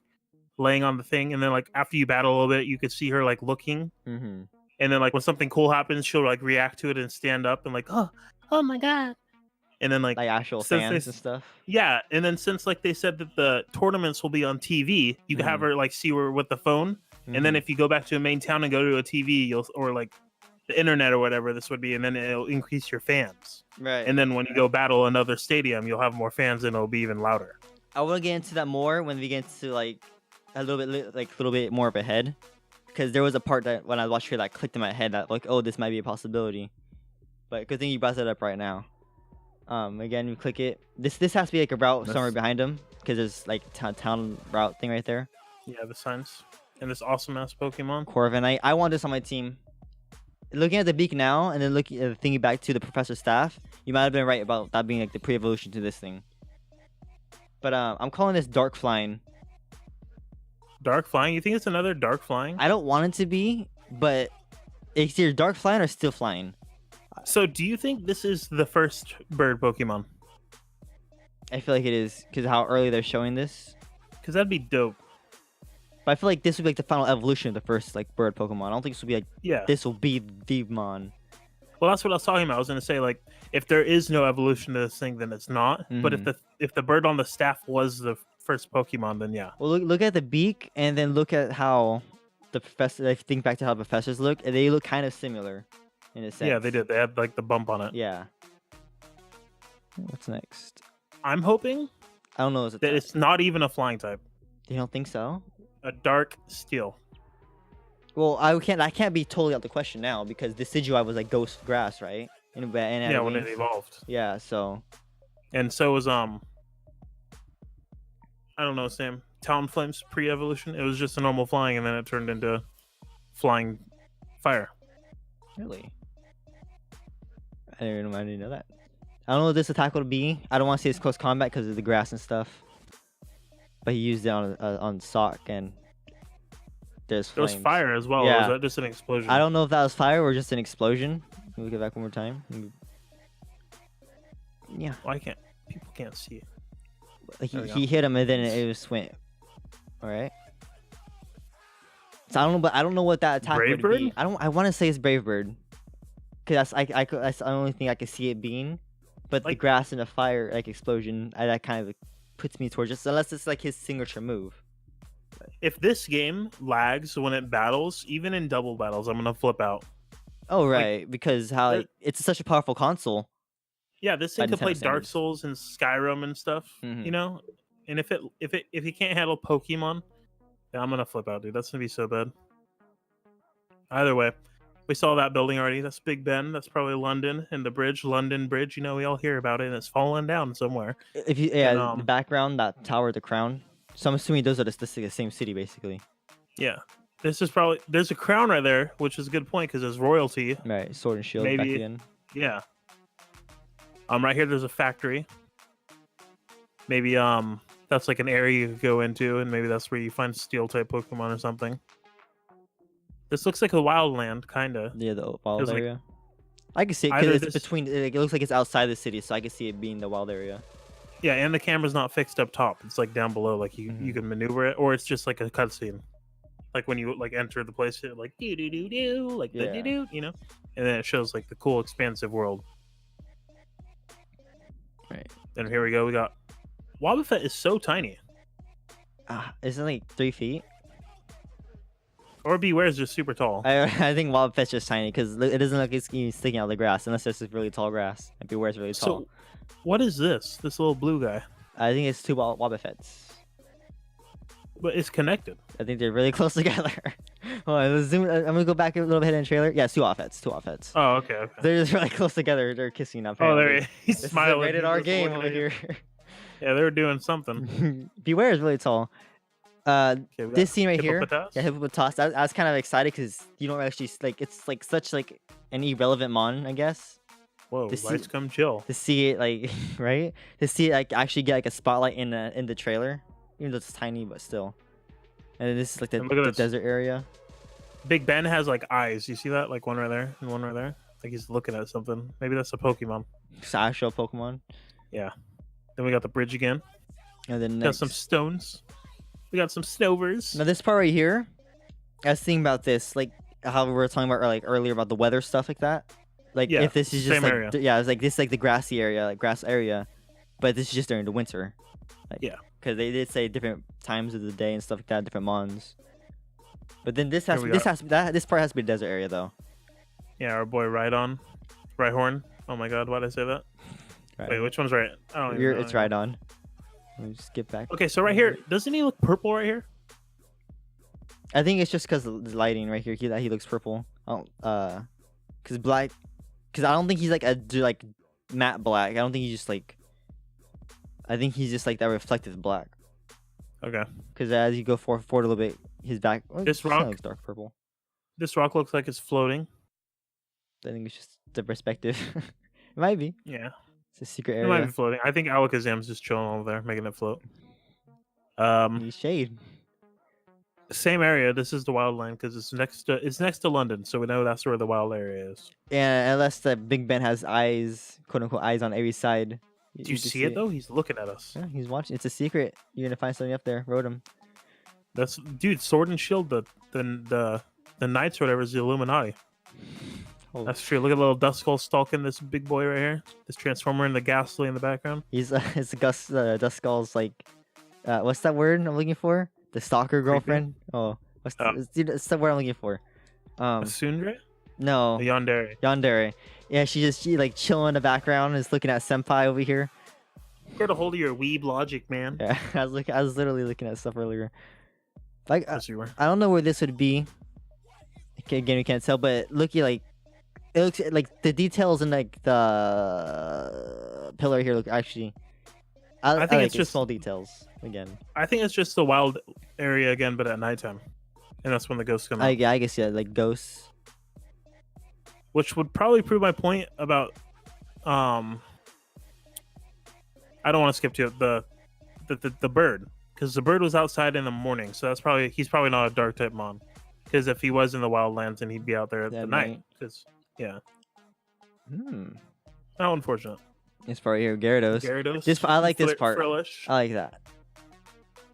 A: laying on the thing, and then like after you battle a little bit, you could see her like looking,
B: Mm-hmm.
A: and then like when something cool happens, she'll like react to it and stand up and like, oh my god, and then like
B: Like actual
A: since
B: fans
A: they-
B: and stuff.
A: yeah, and then since like they said that the tournaments will be on TV, you can have her like see her with the phone, and then if you go back to a main town and go to a TV, you'll or like the internet or whatever this would be, and then it'll increase your fans.
B: Right.
A: And then when you go battle another stadium, you'll have more fans and it'll be even louder.
B: I want to get into that more when we get into like a little bit more of a head, because there was a part that when I watched here that clicked in my head that like, oh, this might be a possibility. But good thing you brought that up right now. Again, you click it. This has to be like a route somewhere behind him, because there's like town route thing right there.
A: Yeah, the signs and this awesome ass Pokemon.
B: Corviknight. I want this on my team. Looking at the beak now, and then thinking back to the professor's staff, you might have been right about that being like the pre-evolution to this thing. But I'm calling this Dark Flying.
A: Dark Flying? You think it's another Dark Flying?
B: I don't want it to be, but it's either Dark Flying or Still Flying.
A: So do you think this is the first bird Pokemon?
B: I feel like it is, because how early they're showing this.
A: Because that'd be dope.
B: But I feel like this would be like the final evolution of the first like bird Pokemon. I don't think this will be like,
A: Yeah.
B: this will be Devmon.
A: Well, that's what I was talking about. I was gonna say like if there is no evolution to this thing, then it's not. But if the bird on the staff was the first Pokemon, then yeah.
B: Well, look at the beak, and then look at how the professor. Like, think back to how professors look, and they look kind of similar, in a sense.
A: Yeah, they did. They had like the bump on it.
B: Yeah. What's next?
A: I'm hoping
B: I don't know. Is it
A: that it's not even a flying type.
B: You don't think so?
A: A dark steel.
B: Well, I can't be totally out the question now, because Decidueye was like ghost grass, right?
A: Yeah, when it evolved.
B: Yeah, so
A: And so was I don't know, Sam. Talonflame's pre-evolution. It was just a normal flying, and then it turned into flying fire.
B: really, I didn't know that. I don't know what this attack would be. I don't want to say it's close combat because of the grass and stuff. But he used it on Sock, and
A: There was
B: flames.
A: fire as well.
B: Yeah.
A: Or was that just an explosion?
B: I don't know if that was fire or just an explosion. Let me get back one more time. Yeah,
A: Well, people can't see.
B: like
A: There we
B: he hit him and then it just went. All right. So I don't know, but I don't know what that attack
A: Brave
B: would be.
A: Bird?
B: I want to say it's Brave Bird, because that's the only thing I could see it being. But the
A: Like-
B: grass and the fire like explosion, that kind of puts me towards just, unless it's like his signature move.
A: If this game lags when it battles, even in double battles, I'm gonna flip out.
B: Oh right, because how
A: there-
B: like, it's such a powerful console.
A: Yeah, this
B: By
A: thing could play
B: Nintendo
A: Dark
B: standards.
A: Souls and Skyrim and stuff.
B: Mhm.
A: You know, and if you can't handle Pokemon, then I'm gonna flip out, dude. That's gonna be so bad. Either way, we saw that building already. That's Big Ben. That's probably London, and the bridge, London Bridge. You know, we all hear about it, and it's falling down somewhere.
B: If you the background, that tower, the crown. So I'm assuming those are the same city basically.
A: Yeah, this is probably there's a crown right there, which is a good point because there's royalty.
B: Right, sword and shield back
A: Maybe-
B: again.
A: Yeah. Right here, there's a factory. Maybe that's like an area you could go into, and maybe that's where you find steel type Pokemon or something. This looks like a wildland, kinda.
B: Yeah, the wild
A: Feels like
B: area. I can see it
A: either
B: because it's
A: this-
B: between. It looks like it's outside the city, so I can see it being the wild area.
A: Yeah, and the camera's not fixed up top. It's like down below, like you can maneuver it, or it's just like a cutscene. Like when you like enter the place, it like do do do do, like
B: Yeah.
A: do do, you know, and then it shows like the cool expansive world.
B: Right.
A: And here we go. We got Wobbuffet is so tiny,
B: Isn't it like 3 feet?
A: or Beware is just super tall.
B: I think Wobbuffet's just tiny because it doesn't look like it's even sticking out of the grass unless it's really tall grass. And Beware's really tall.
A: So, what is this? This little blue guy?
B: I think it's 2 Wobbuffets.
A: But it's connected.
B: I think they're really close together. Hold on, let's zoom. I'm gonna go back a little bit in the trailer. Yeah, it's 2 Wobbuffets. 2 Wobbuffets.
A: Oh, okay.
B: They're just really close together. They're kissing up.
A: Oh, there he's
B: This is a
A: smiling.
B: rated
A: He's
B: R
A: just
B: game
A: looking
B: over
A: at you.
B: here.
A: Yeah, they were doing something.
B: Beware is really tall.
A: Okay, we
B: This
A: got
B: scene right here,
A: Hippopotas.
B: yeah, Hippopotas. I was kind of excited because you don't actually like it's like such like an irrelevant mon, I guess.
A: Whoa,
B: to see-
A: lights come chill.
B: To see it like right, to see it like actually get like a spotlight in the trailer, even though it's tiny, but still. And then this is like
A: And look at
B: the
A: this.
B: desert area.
A: Big Ben has like eyes. You see that? Like one right there and one right there. Like he's looking at something. Maybe that's a Pokemon.
B: It's an actual Pokemon.
A: Yeah. Then we got the bridge again.
B: And then
A: Got
B: next,
A: some stones. We got some snovers.
B: now this part right here, I was thinking about this, like how we were talking about like earlier about the weather stuff like that. Like
A: Yeah,
B: if this is just
A: same
B: like
A: area.
B: yeah, it's like this is like the grassy area, like grass area, but this is just during the winter. Like,
A: Yeah.
B: because they did say different times of the day and stuff like that, different mons. But then this has
A: Here we
B: this
A: got-
B: has this part has to be a desert area though.
A: Yeah, our boy Rhyhorn. Oh my god, why'd I say that?
B: Right.
A: Wait, which one's right? I don't even know.
B: It's right on. Let me just skip back.
A: Okay, so right here, doesn't he look purple right here?
B: I think it's just because of the lighting right here. He looks purple. Because black. Because I don't think he's like like matte black. I don't think he's just like. I think he's just like that reflective black.
A: Okay.
B: Because as you go forward a little bit, his back.
A: This
B: kinda
A: rock-
B: looks dark purple.
A: This rock looks like it's floating.
B: I think it's just the perspective. It might be.
A: Yeah.
B: It's a secret
A: It might
B: area.
A: be floating. I think Alakazam's just chilling over there, making it float.
B: He's shade.
A: Same area. This is the wildland because it's next to London, so we know that's where the wild area is.
B: And unless the Big Ben has eyes, quote unquote, eyes on every side.
A: Do you
B: can
A: see it though? He's looking at us.
B: Yeah, he's watching. It's a secret. You're gonna find something up there. Rotom.
A: That's dude. Sword and Shield. The knights or whatever is the Illuminati.
B: Oh.
A: That's true. Look at little Duskull stalking this big boy right here. This Transformer and the Ghastly in the background.
B: He's it's Duskull's like, what's that word I'm looking for? The stalker girlfriend. Oh, it's the word I'm looking for.
A: A Sundre?
B: No,
A: A Yandere.
B: Yandere. Yeah, she like chilling in the background, is looking at Senpai over here.
A: Get a hold of your weeb logic, man.
B: Yeah, I was literally looking at stuff earlier. Like,
A: Yes, you were.
B: I don't know where this would be. Okay, again, we can't tell, but looky like. It looks like the details in like the pillar here look actually. I
A: think
B: like
A: it's
B: it,
A: just-
B: small details again.
A: I think it's just the wild area again, but at nighttime, and that's when the ghosts come out.
B: I guess yeah, like ghosts.
A: Which would probably prove my point about I don't want to skip to it, the bird, because the bird was outside in the morning, so he's probably not a dark type mon, because if he was in the wildlands, then he'd be out there at
B: At
A: the night.
B: night.
A: Because yeah,
B: Hmm.
A: how unfortunate.
B: This part here, Gyarados.
A: Gyarados.
B: This I like this part.
A: Frillish.
B: I like that.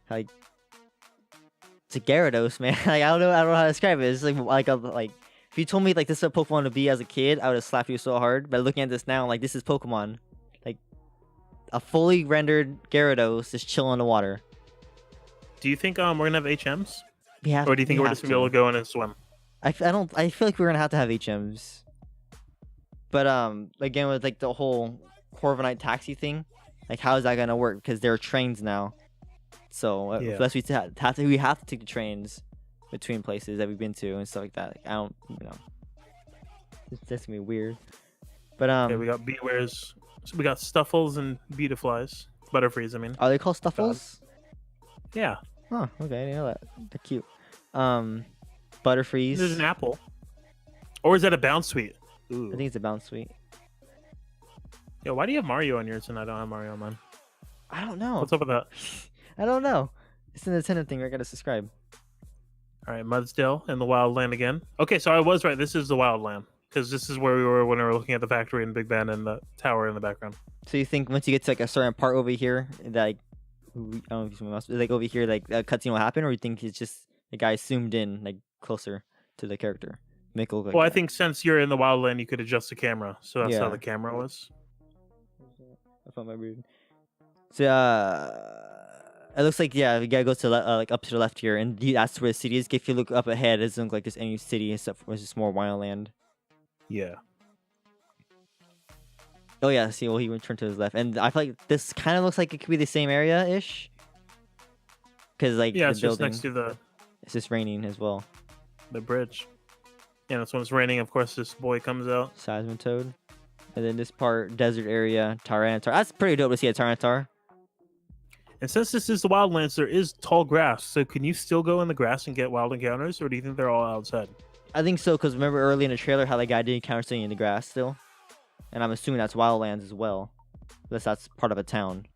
B: Like it's a Gyarados, man. Like I don't know how to describe it. It's like if you told me like this is a Pokemon to be as a kid, I would have slapped you so hard. But looking at this now, like this is Pokemon. Like a fully rendered Gyarados just chilling in the water.
A: Do you think we're gonna have HMs,
B: We have,
A: or do you think
B: we
A: we're
B: have
A: just gonna be able to go in and swim?
B: I feel like we're gonna have to have HMs. But again with like the whole Corviknight taxi thing, like how is that gonna work? Because there are trains now. So
A: Yeah.
B: unless we have to take the trains between places that we've been to and stuff like that. Like, I don't, that's gonna be weird. But
A: Okay, we got Bewares. So we got Stuffles and Beautiflies. Butterfrees, I mean.
B: are they called Stuffles?
A: Yeah.
B: Oh, okay, I didn't know that. They're cute. Butterfrees.
A: There's an apple. Or is that a Bounce Suite? Ooh.
B: I think it's a Bounce Suite.
A: Yo, why do you have Mario on yours and I don't have Mario on mine?
B: I don't know.
A: What's up with that?
B: I don't know. It's an Nintendo thing. I gotta subscribe.
A: All right, Mudsdale and the Wildland again. Okay, so I was right. This is the Wildland because this is where we were when we were looking at the factory and Big Ben and the tower in the background.
B: So you think once you get to like a certain part over here, that like, I don't know if someone else, like over here, like a cutscene will happen, or you think it's just the guy zoomed in like closer to the character, make it look like
A: Well, I
B: that?
A: think since you're in the Wildland, you could adjust the camera, so that's how
B: Yeah.
A: the camera was.
B: I found my weird. So it looks like you gotta go to like up to the left here, and that's where the city is. If you look up ahead, it doesn't look like there's any city except for it's just more wildland.
A: Yeah.
B: Oh yeah, see, well he went turned to his left, and I feel like this kind of looks like it could be the same area ish. Cause like
A: Yeah,
B: the
A: it's just
B: building,
A: next to
B: it's just raining as well.
A: the bridge. Yeah, that's when it's raining. Of course, this boy comes out.
B: Seismitoad. And then this part, desert area, Tyranitar. That's pretty dope to see a Tyranitar.
A: And since this is the Wildlands, there is tall grass. So can you still go in the grass and get wild encounters, or do you think they're all outside?
B: I think so, because remember early in the trailer how the guy did encounter something in the grass still? And I'm assuming that's Wildlands as well. Unless that's part of a town.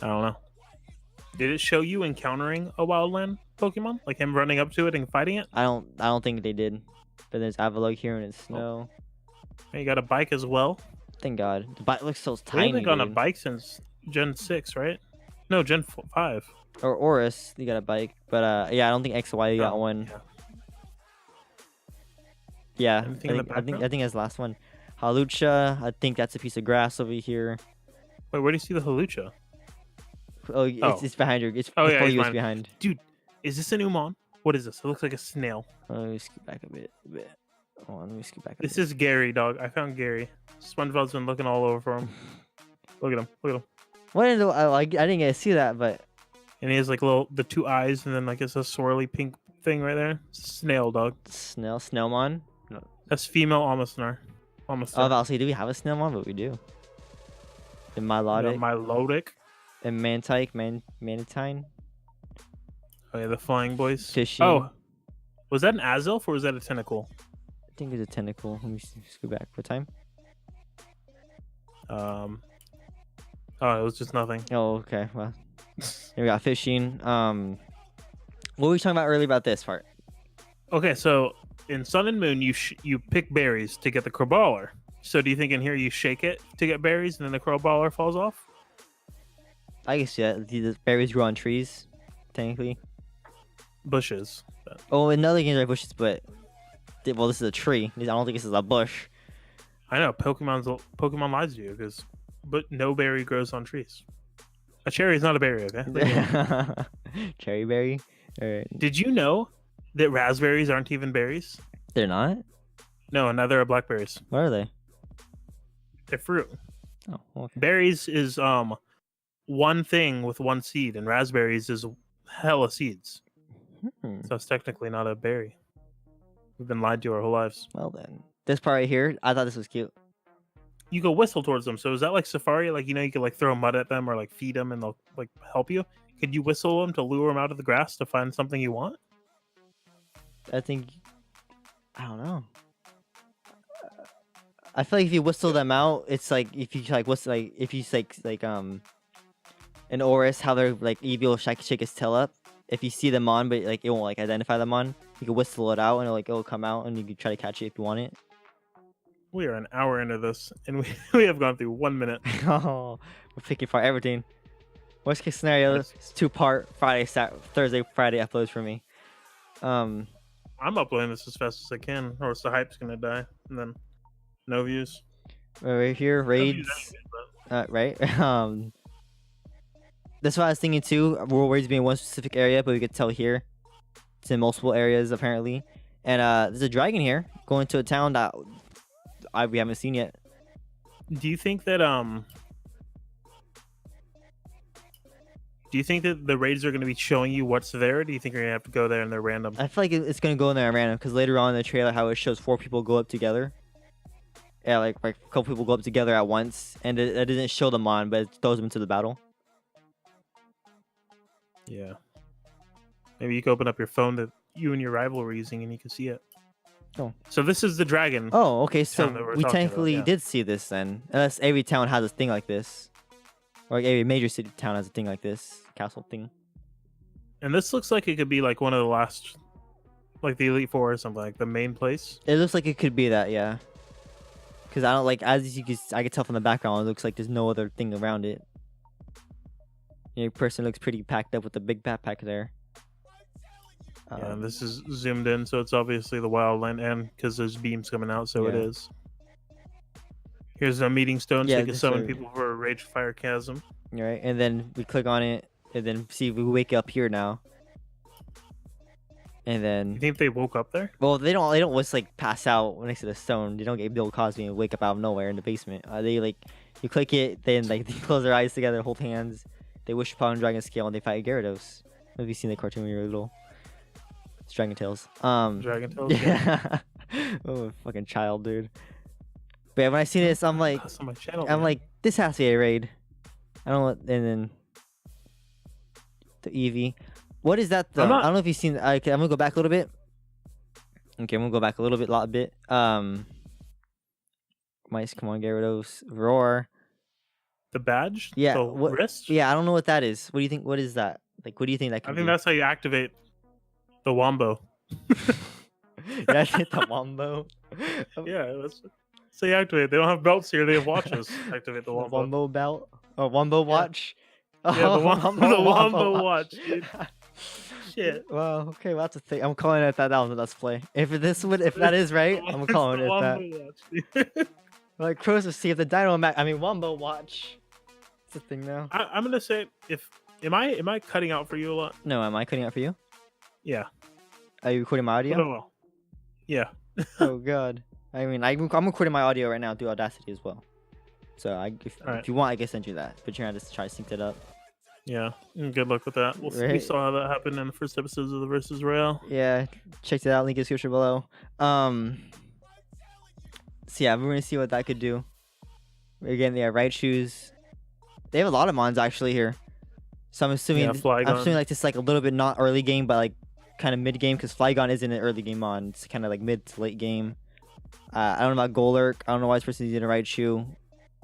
A: I don't know. Did it show you encountering a wildland Pokemon? Like him running up to it and fighting it?
B: I don't think they did. But there's Avalugg here and it's snow.
A: And you got a bike as well?
B: Thank God. The bike looks so
A: We
B: tiny,
A: haven't gone on a
B: dude.
A: bike since Gen 6, right? No, Gen 5.
B: Or Oris, you got a bike. But yeah, I don't think XY got
A: Oh,
B: one.
A: yeah.
B: Yeah,
A: Anything in the
B: I think
A: background?
B: that's the last one. Halucha, I think that's a piece of grass over here.
A: Wait, where do you see the Halucha?
B: Oh, it's behind your. It's
A: Oh, yeah,
B: before
A: he's
B: you. It's
A: behind.
B: behind.
A: Dude, is this a new mon? What is this? It looks like a snail.
B: Let me scoot back a bit. Hold on, let me scoot back a
A: This
B: bit.
A: is Gary, dog. I found Gary. SpongeBob's been looking all over for him. Look at him. Look at him.
B: What in the, I didn't get to see that, but
A: And he has like the 2 eyes, and then like it's a swirly pink thing right there. Snail, dog.
B: Snellmon.
A: That's female Amistar.
B: Oh, I'll say, do we have a Snellmon? But we do. And Milotic.
A: Milotic.
B: And Mantike, Manatine.
A: Oh yeah, the flying boys.
B: Fishy.
A: Oh, was that an Azelf or was that a tentacle?
B: I think it's a tentacle. Let me scoot back for time.
A: Oh, it was just nothing.
B: Oh, okay. Well, here we got fishing. What were we talking about earlier about this part?
A: Okay, so in Sun and Moon, you pick berries to get the Crowballer. So do you think in here you shake it to get berries and then the Crowballer falls off?
B: I guess yeah. The berries grow on trees, technically.
A: Bushes.
B: Oh, another games are bushes, but well, this is a tree. I don't think this is a bush.
A: I know Pokemon lies to you but no berry grows on trees. A cherry is not a berry, okay?
B: Cherry berry. All right.
A: Did you know that raspberries aren't even berries?
B: They're not.
A: No, neither are blackberries.
B: What are they?
A: They're fruit.
B: Oh, okay.
A: Berries is one thing with one seed, and raspberries is hella seeds. So it's technically not a berry. We've been lied to our whole lives.
B: Well then, this part right here, I thought this was cute.
A: You go whistle towards them. So is that like Safari? Like, you know, you could like throw mud at them or like feed them and they'll like help you. Could you whistle them to lure them out of the grass to find something you want?
B: I think, I don't know. I feel like if you whistle them out, it's like if you like whistle, like if you like an Oris, how they're like you'll be able to shake his tail up. If you see them on, but like it won't like identify them on, you can whistle it out and it'll come out and you can try to catch it if you want it.
A: We are an hour into this and we have gone through 1 minute.
B: Oh, we're picking for everything. Worst case scenario,
A: Yes.
B: it's 2-part Thursday, Friday uploads for me.
A: I'm uploading this as fast as I can, or else the hype's gonna die, and then no views.
B: Right here,
A: No
B: raids.
A: views anyways,
B: Right. That's what I was thinking too. World Raids being one specific area, but we could tell here it's in multiple areas apparently. And there's a dragon here going to a town that we haven't seen yet.
A: but do you think that the raids are going to be showing you what's there? Or do you think you're going to have to go there and they're random?
B: I feel like it's gonna go in there at random because later on in the trailer, how it shows 4 people go up together. Yeah, like a couple people go up together at once, and it doesn't show them on, but it throws them into the battle.
A: Yeah. Maybe you can open up your phone that you and your rival were using and you can see it.
B: Oh.
A: So this is the dragon.
B: Oh, okay. So
A: Town that we're
B: we
A: talking about,
B: technically
A: yeah.
B: did see this then, unless every town has a thing like this, or like every major city town has a thing like this, castle thing.
A: And this looks like it could be like one of the last, like the Elite Four or something, like the main place.
B: It looks like it could be that, yeah. Because I don't like, as you can, I can tell from the background, it looks like there's no other thing around it. Your person looks pretty packed up with a big backpack there.
A: Yeah, and this is zoomed in, so it's obviously the wildland, and because there's beams coming out, so it
B: Yeah.
A: is. Here's a meeting stone, so
B: Yeah,
A: you can
B: this
A: summon
B: are-
A: people for a Rage Fire Chasm.
B: Right, and then we click on it, and then see if we wake up here now. And
A: You
B: then,
A: think they woke up there?
B: well, they don't just like pass out next to the stone. They don't get Bill Cosby and wake up out of nowhere in the basement. They like, you click it, then like they close their eyes together, hold hands, they wish upon Dragon Scale, and they fight Gyarados. Have you seen the cartoon when you were little? It's Dragon Tales.
A: Dragon Tales?
B: Yeah. Oh, fucking child, dude. But yeah, when I see this, I'm like,
A: That's on my channel.
B: I'm
A: man.
B: like, this has to be a raid. I don't know what, and then the Eevee. What is that though?
A: I'm not-
B: I don't know if you've seen. Okay, I'm gonna go back a little bit. Okay, I'm gonna go back a lot bit. Mice, come on, Gyarados, roar.
A: The badge?
B: Yeah,
A: The
B: what-
A: wrist?
B: Yeah, I don't know what that is. What do you think? What is that? Like, what do you think that
A: I
B: could
A: think
B: be?
A: that's how you activate the Wombo.
B: That's it, the Wombo.
A: Yeah, that's how you activate. They don't have belts here. They have watches. Activate the
B: The
A: Wombo.
B: Wombo belt or Wombo watch.
A: Yeah, the Wombo watch, dude. Shit.
B: Well, okay, well, that's a thing. I'm calling it that down the Let's Play. If that is right, I'm
A: It's
B: calling
A: the
B: it that.
A: Wombo watch, dude.
B: Like Krotus, see if the Dino Mac. I mean, Wombo watch. It's a thing now.
A: I'm gonna say am I cutting out for you a lot?
B: No, am I cutting out for you?
A: Yeah.
B: Are you recording my audio?
A: No. Yeah.
B: Oh god. I mean, I'm recording my audio right now through Audacity as well. So if
A: Alright.
B: you want, I can send you that. But you're gonna have to try to sync it up.
A: Yeah. Good luck with that. We
B: Right.
A: saw how that happened in the first episodes of the Versus Royale.
B: Yeah, check that out. Link in the description below. So yeah, we're gonna see what that could do. Again, they have Raichus. They have a lot of mons actually here. So I'm assuming,
A: Yeah, Flygon.
B: like this is like a little bit not early game, but like kind of mid game because Flygon isn't an early game mon. It's kind of like mid to late game. I don't know about Golurk. I don't know why this person's using a Raichu.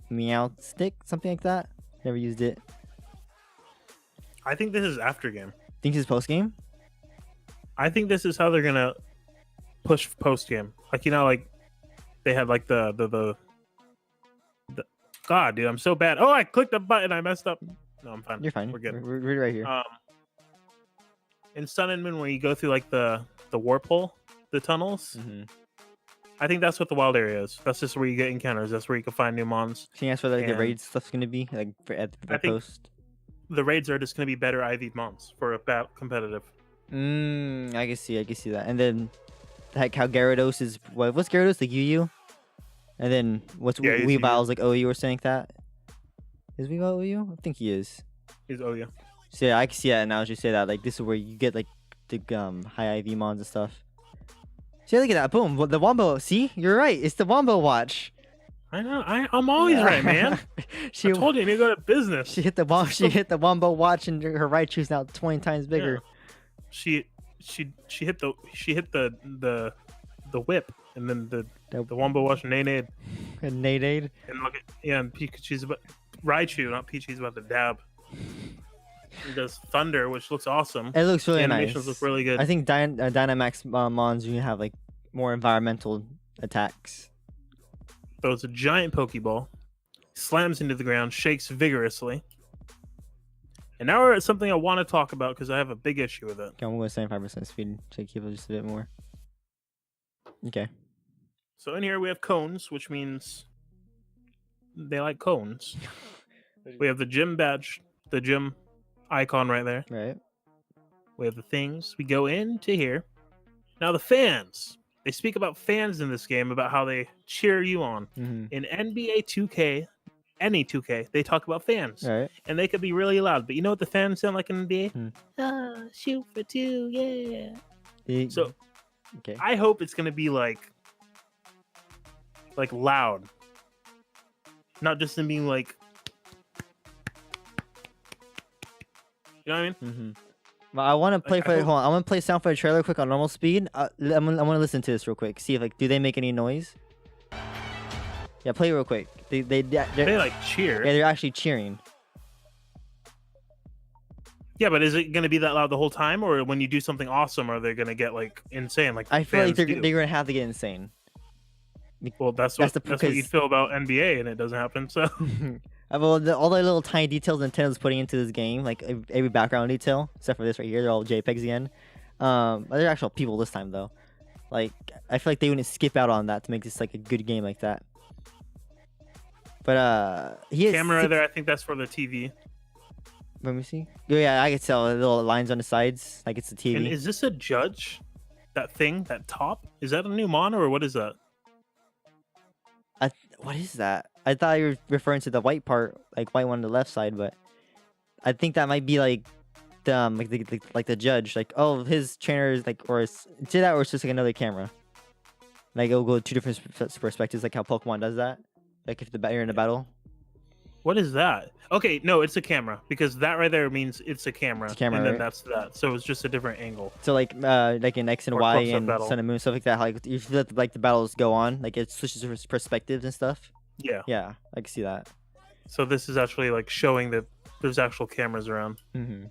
B: Meow stick, something like that. Never used it.
A: I think this is after game.
B: Think this is post game.
A: I think this is how they're gonna push post game. Like like they had like the God, dude, I'm so bad. Oh, I clicked a button. I messed up. No, I'm fine.
B: You're fine.
A: We're good.
B: We're right here.
A: In Sun and Moon, where you go through like the warp hole, the tunnels.
B: Mm-hmm.
A: I think that's what the wild area is. That's just where you get encounters. That's where you can find new mons.
B: Can you ask what like the
A: and-
B: raid stuff's gonna be like at the
A: I think-
B: post?
A: The raids are just going to be better IV mons for a competitive.
B: I can see that. And then, like how Gyarados is what's Gyarados like UU? And then what's
A: Yeah, he's
B: Weavile's like OU or something like that? Is Weavile OU? I think he is.
A: He's yeah.
B: So yeah, I can see that now as you say that. Like this is where you get like the high IV mons and stuff. See, look at that! Boom, the Wombo. See, you're right. It's the Wombo watch.
A: I know. I'm always right, man.
B: she
A: I told you, you need to go to business.
B: she hit the Wombo watch, and her Raichu's now 20 times bigger.
A: She hit the whip, and then the Wombo watch nade.
B: And Nade.
A: And look at and Pikachu's about Raichu, not Peachy's about to dab. He does thunder, which looks awesome.
B: It looks really
A: The
B: nice.
A: animations look really good.
B: I think Dynamax mons you have like more environmental attacks.
A: Throws a giant Pokeball, slams into the ground, shakes vigorously. And now we're at something I want to talk about because I have a big issue with it.
B: Okay, I'm going 75% speed to keep it just a bit more. Okay.
A: So in here we have cones, which means they like cones. We have the gym badge, the gym icon right there.
B: Right.
A: We have the things. We go into here. Now the fans. They speak about fans in this game, about how they cheer you on.
B: Mm-hmm.
A: In NBA 2K, any 2K, they talk about fans.
B: Right.
A: And they could be really loud. But you know what the fans sound like in NBA?
B: Hmm.
A: Shoot for two, yeah. So
B: okay.
A: I hope it's gonna be like loud. Not just them being like, you know what I mean?
B: Mm-hmm. Well, I want to play
A: I hope-
B: hold on. I want to play sound for the trailer quick on normal speed. I want to listen to this real quick. See if like do they make any noise? Yeah, play it real quick. They
A: They cheer.
B: yeah, they're actually cheering.
A: Yeah, but is it gonna be that loud the whole time, or when you do something awesome, are they gonna get insane? Like
B: I feel like
A: fans
B: they're
A: do?
B: gonna have to get insane.
A: Well, that's what you feel about NBA, and it doesn't happen. So
B: Well, all the little tiny details Nintendo's putting into this game, like every background detail, except for this right here, they're all JPEGs again. They're actual people this time though. Like I feel like they wouldn't skip out on that to make this like a good game like that. But he has
A: camera there, I think that's for the TV.
B: Let me see. Oh, yeah, I can tell the little lines on the sides, like it's the TV.
A: And is this a judge? That thing, that top, is that a new mon or what is that?
B: What is that? I thought you were referring to the white part, like white one on the left side, but I think that might be like the judge, like oh his trainer is like or it's that or it's just like another camera. Like it'll go two different perspectives, like how Pokemon does that. Like if you're in a battle.
A: What is that? Okay, no, it's a camera because that right there means it's a camera.
B: It's a camera,
A: and then
B: right?
A: that's that. So it's just a different angle.
B: So like in X and
A: Or
B: Y
A: close-up
B: and
A: battle.
B: Sun and Moon stuff like that. Like if you let like the battles go on, like it switches perspectives and stuff.
A: Yeah.
B: Yeah, I can see that.
A: So this is actually like showing that there's actual cameras around.
B: Mm-hmm.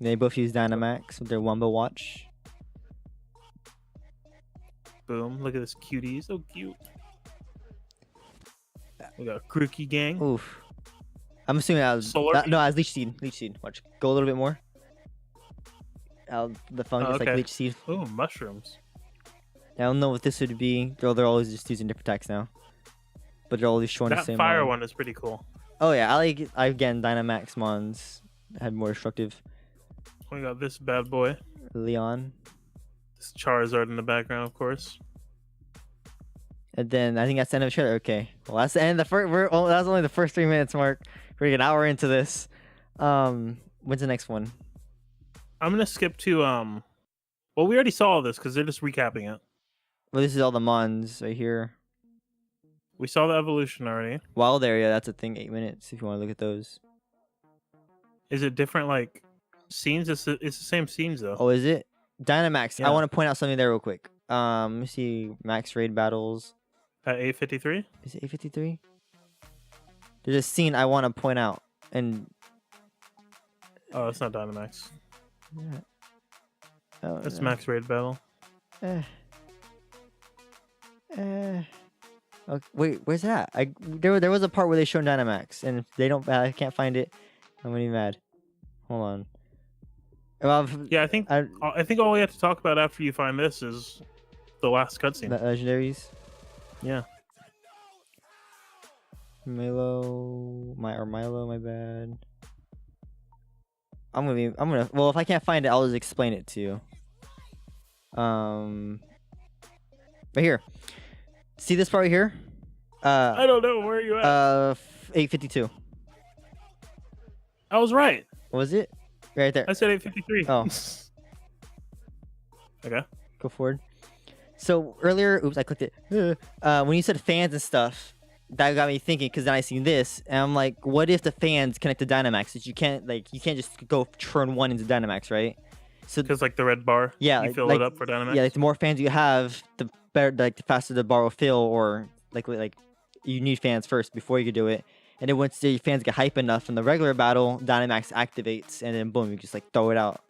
B: They both use Dynamax with their Wumbo watch.
A: Boom! Look at this cutie, so cute. We got Crookie Gang.
B: Oof. I'm assuming I was
A: Solar?
B: no, I was Leech Seed. Leech Seed. Watch. Go a little bit more. The fungus
A: okay.
B: like Leech Seed.
A: Ooh, mushrooms.
B: I don't know what this would be. They're always just using different attacks now. But they're always showing the
A: That
B: same
A: fire
B: one.
A: one is pretty cool.
B: Oh yeah, again Dynamax Mons had more destructive.
A: We got this bad boy.
B: Leon.
A: This Charizard in the background, of course.
B: And then I think that's the end of the trailer. Okay. Well, that's the end of the first. That's only the first 3 minutes, Mark. We're an hour into this. When's the next one?
A: I'm gonna skip to Well, we already saw all this because they're just recapping it.
B: Well, this is all the Mons right here.
A: We saw the evolution already.
B: Wild area. That's a thing. 8 minutes. If you want to look at those.
A: Is it different like scenes? It's the same scenes though.
B: Oh, is it? Dynamax.
A: Yeah.
B: I want to point out something there real quick. Let me see. Max raid battles.
A: At 8:53.
B: Is it 853? There's a scene I want to point out, and
A: Oh, it's not Dynamax.
B: oh,
A: It's
B: no.
A: Max Raid Battle.
B: Okay, wait, where's that? There was a part where they showed Dynamax, and if they don't. I can't find it. I'm gonna be mad. Hold on. Well,
A: Yeah, I think all we have to talk about after you find this is the last cutscene.
B: the legendaries.
A: Yeah.
B: Milo, my bad. Well, if I can't find it, I'll just explain it to you. Right here. See this part right here?
A: I don't know, where are you at?
B: 852.
A: I was right.
B: What was it? Right there.
A: I said 8:53.
B: Oh.
A: Okay.
B: Go forward. So earlier, oops, I clicked it. When you said fans and stuff, that got me thinking. Because then I seen this, and I'm like, what if the fans connect to Dynamax? That you can't just go turn one into Dynamax, right? So
A: Because like the red bar,
B: yeah,
A: you fill
B: like,
A: it up for Dynamax.
B: yeah, like the more fans you have, the better, like the faster the bar will fill, or like you need fans first before you can do it. And then once the fans get hype enough in the regular battle, Dynamax activates, and then boom, you just like throw it out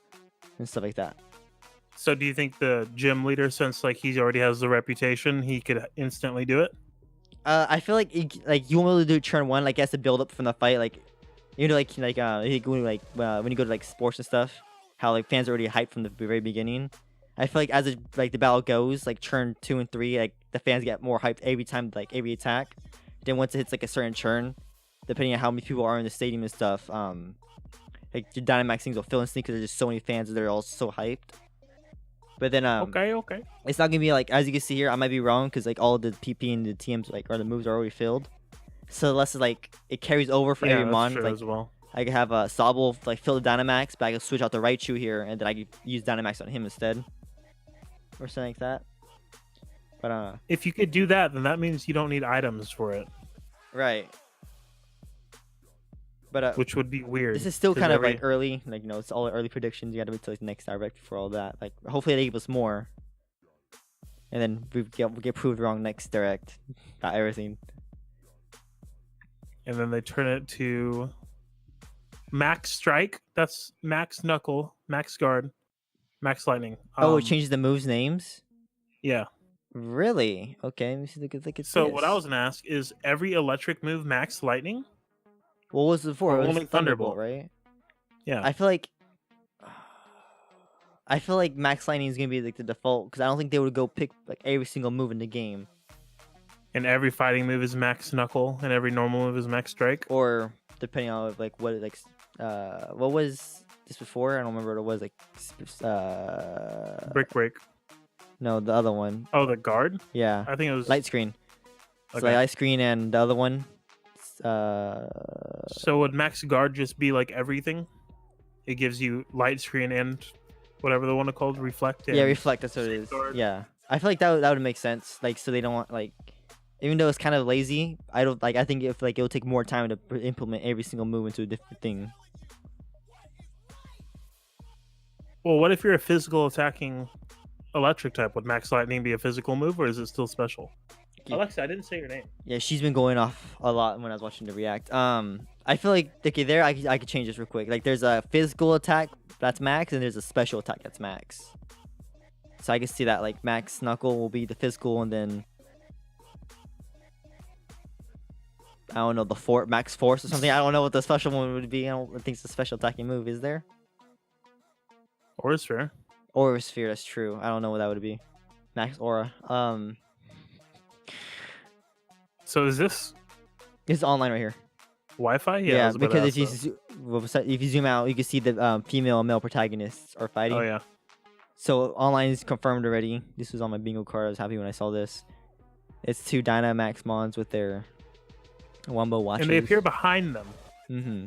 B: and stuff like that.
A: So do you think the gym leader, since like he already has the reputation, he could instantly do it?
B: I feel like you won't be able to do turn one. Like, it has to build up from the fight. Like, you know, when you go to like sports and stuff, how like fans are already hyped from the very beginning. I feel like as the battle goes, like turn 2 and 3, like the fans get more hyped every time, like every attack. Then once it hits like a certain churn, depending on how many people are in the stadium and stuff, like your Dynamax things will fill instantly because there's just so many fans that they're all so hyped. But then
A: Okay.
B: it's not gonna be like, as you can see here, I might be wrong because like all the PP and the TMs or the moves are already filled. So unless like it carries over for every
A: that's
B: mon,
A: true
B: like
A: as well.
B: I could have a Sobble like fill the Dynamax, but I could switch out the Raichu here, and then I could use Dynamax on him instead, or something like that. But
A: If you could do that, then that means you don't need items for it,
B: right. But
A: which would be weird.
B: this is still
A: 'cause
B: kind of
A: every-
B: like early, like it's all early predictions. You gotta wait till like the next direct for all that. Like hopefully they give us more, and then we get proved wrong next direct. Not everything.
A: And then they turn it to Max Strike. That's Max Knuckle, Max Guard, Max Lightning.
B: It changes the moves names.
A: Yeah.
B: Really? Okay. Let me see. Look at
A: So
B: this.
A: what I was gonna ask is every electric move Max Lightning?
B: What was it before?
A: Or
B: It was
A: only
B: Thunderbolt,
A: Thunderbolt.
B: right?
A: Yeah.
B: I feel like Max Lightning is gonna be like the default because I don't think they would go pick like every single move in the game,
A: And every fighting move is Max Knuckle, and every normal move is Max Strike.
B: or depending on like what what was this before? I don't remember what it was like.
A: Brick Break.
B: No, the other one.
A: Oh, the guard?
B: Yeah,
A: I think it was
B: light screen. So
A: Okay.
B: like light screen and the other one.
A: So would Max Guard just be like everything? It gives you light screen and whatever the one called, reflect.
B: Yeah,
A: and
B: reflect. That's what it
A: Shape
B: is.
A: Guard.
B: Yeah, I feel like that would make sense. Like, so they don't want like Even though it's kind of lazy, I don't like. I think if like it'll take more time to implement every single move into a different thing.
A: Well, what if you're a physical attacking electric type? Would Max Lightning be a physical move, or is it still special?
B: Yeah.
A: Alexa, I didn't say your name.
B: Yeah, she's been going off a lot when I was watching the react. I feel like okay, there I could change this real quick. Like there's a physical attack that's max, and there's a special attack that's max. So I can see that like Max Knuckle will be the physical, and then I don't know the Max Force or something. I don't know what the special one would be. I don't think it's a special attacking move. Is there?
A: Aura Sphere.
B: Aura Sphere. That's true. I don't know what that would be. Max Aura.
A: So is this
B: It's online right here.
A: Wi-Fi?
B: Yeah,
A: I was about to
B: because
A: ask
B: if you zoom out, you can see the female and male protagonists are
A: that.
B: fighting.
A: Oh yeah.
B: So online is confirmed already. This was on my bingo card. I was happy when I saw this. It's 2 Dynamax Mons with their Wumbo watches.
A: And they appear behind them,
B: Mm-hmm.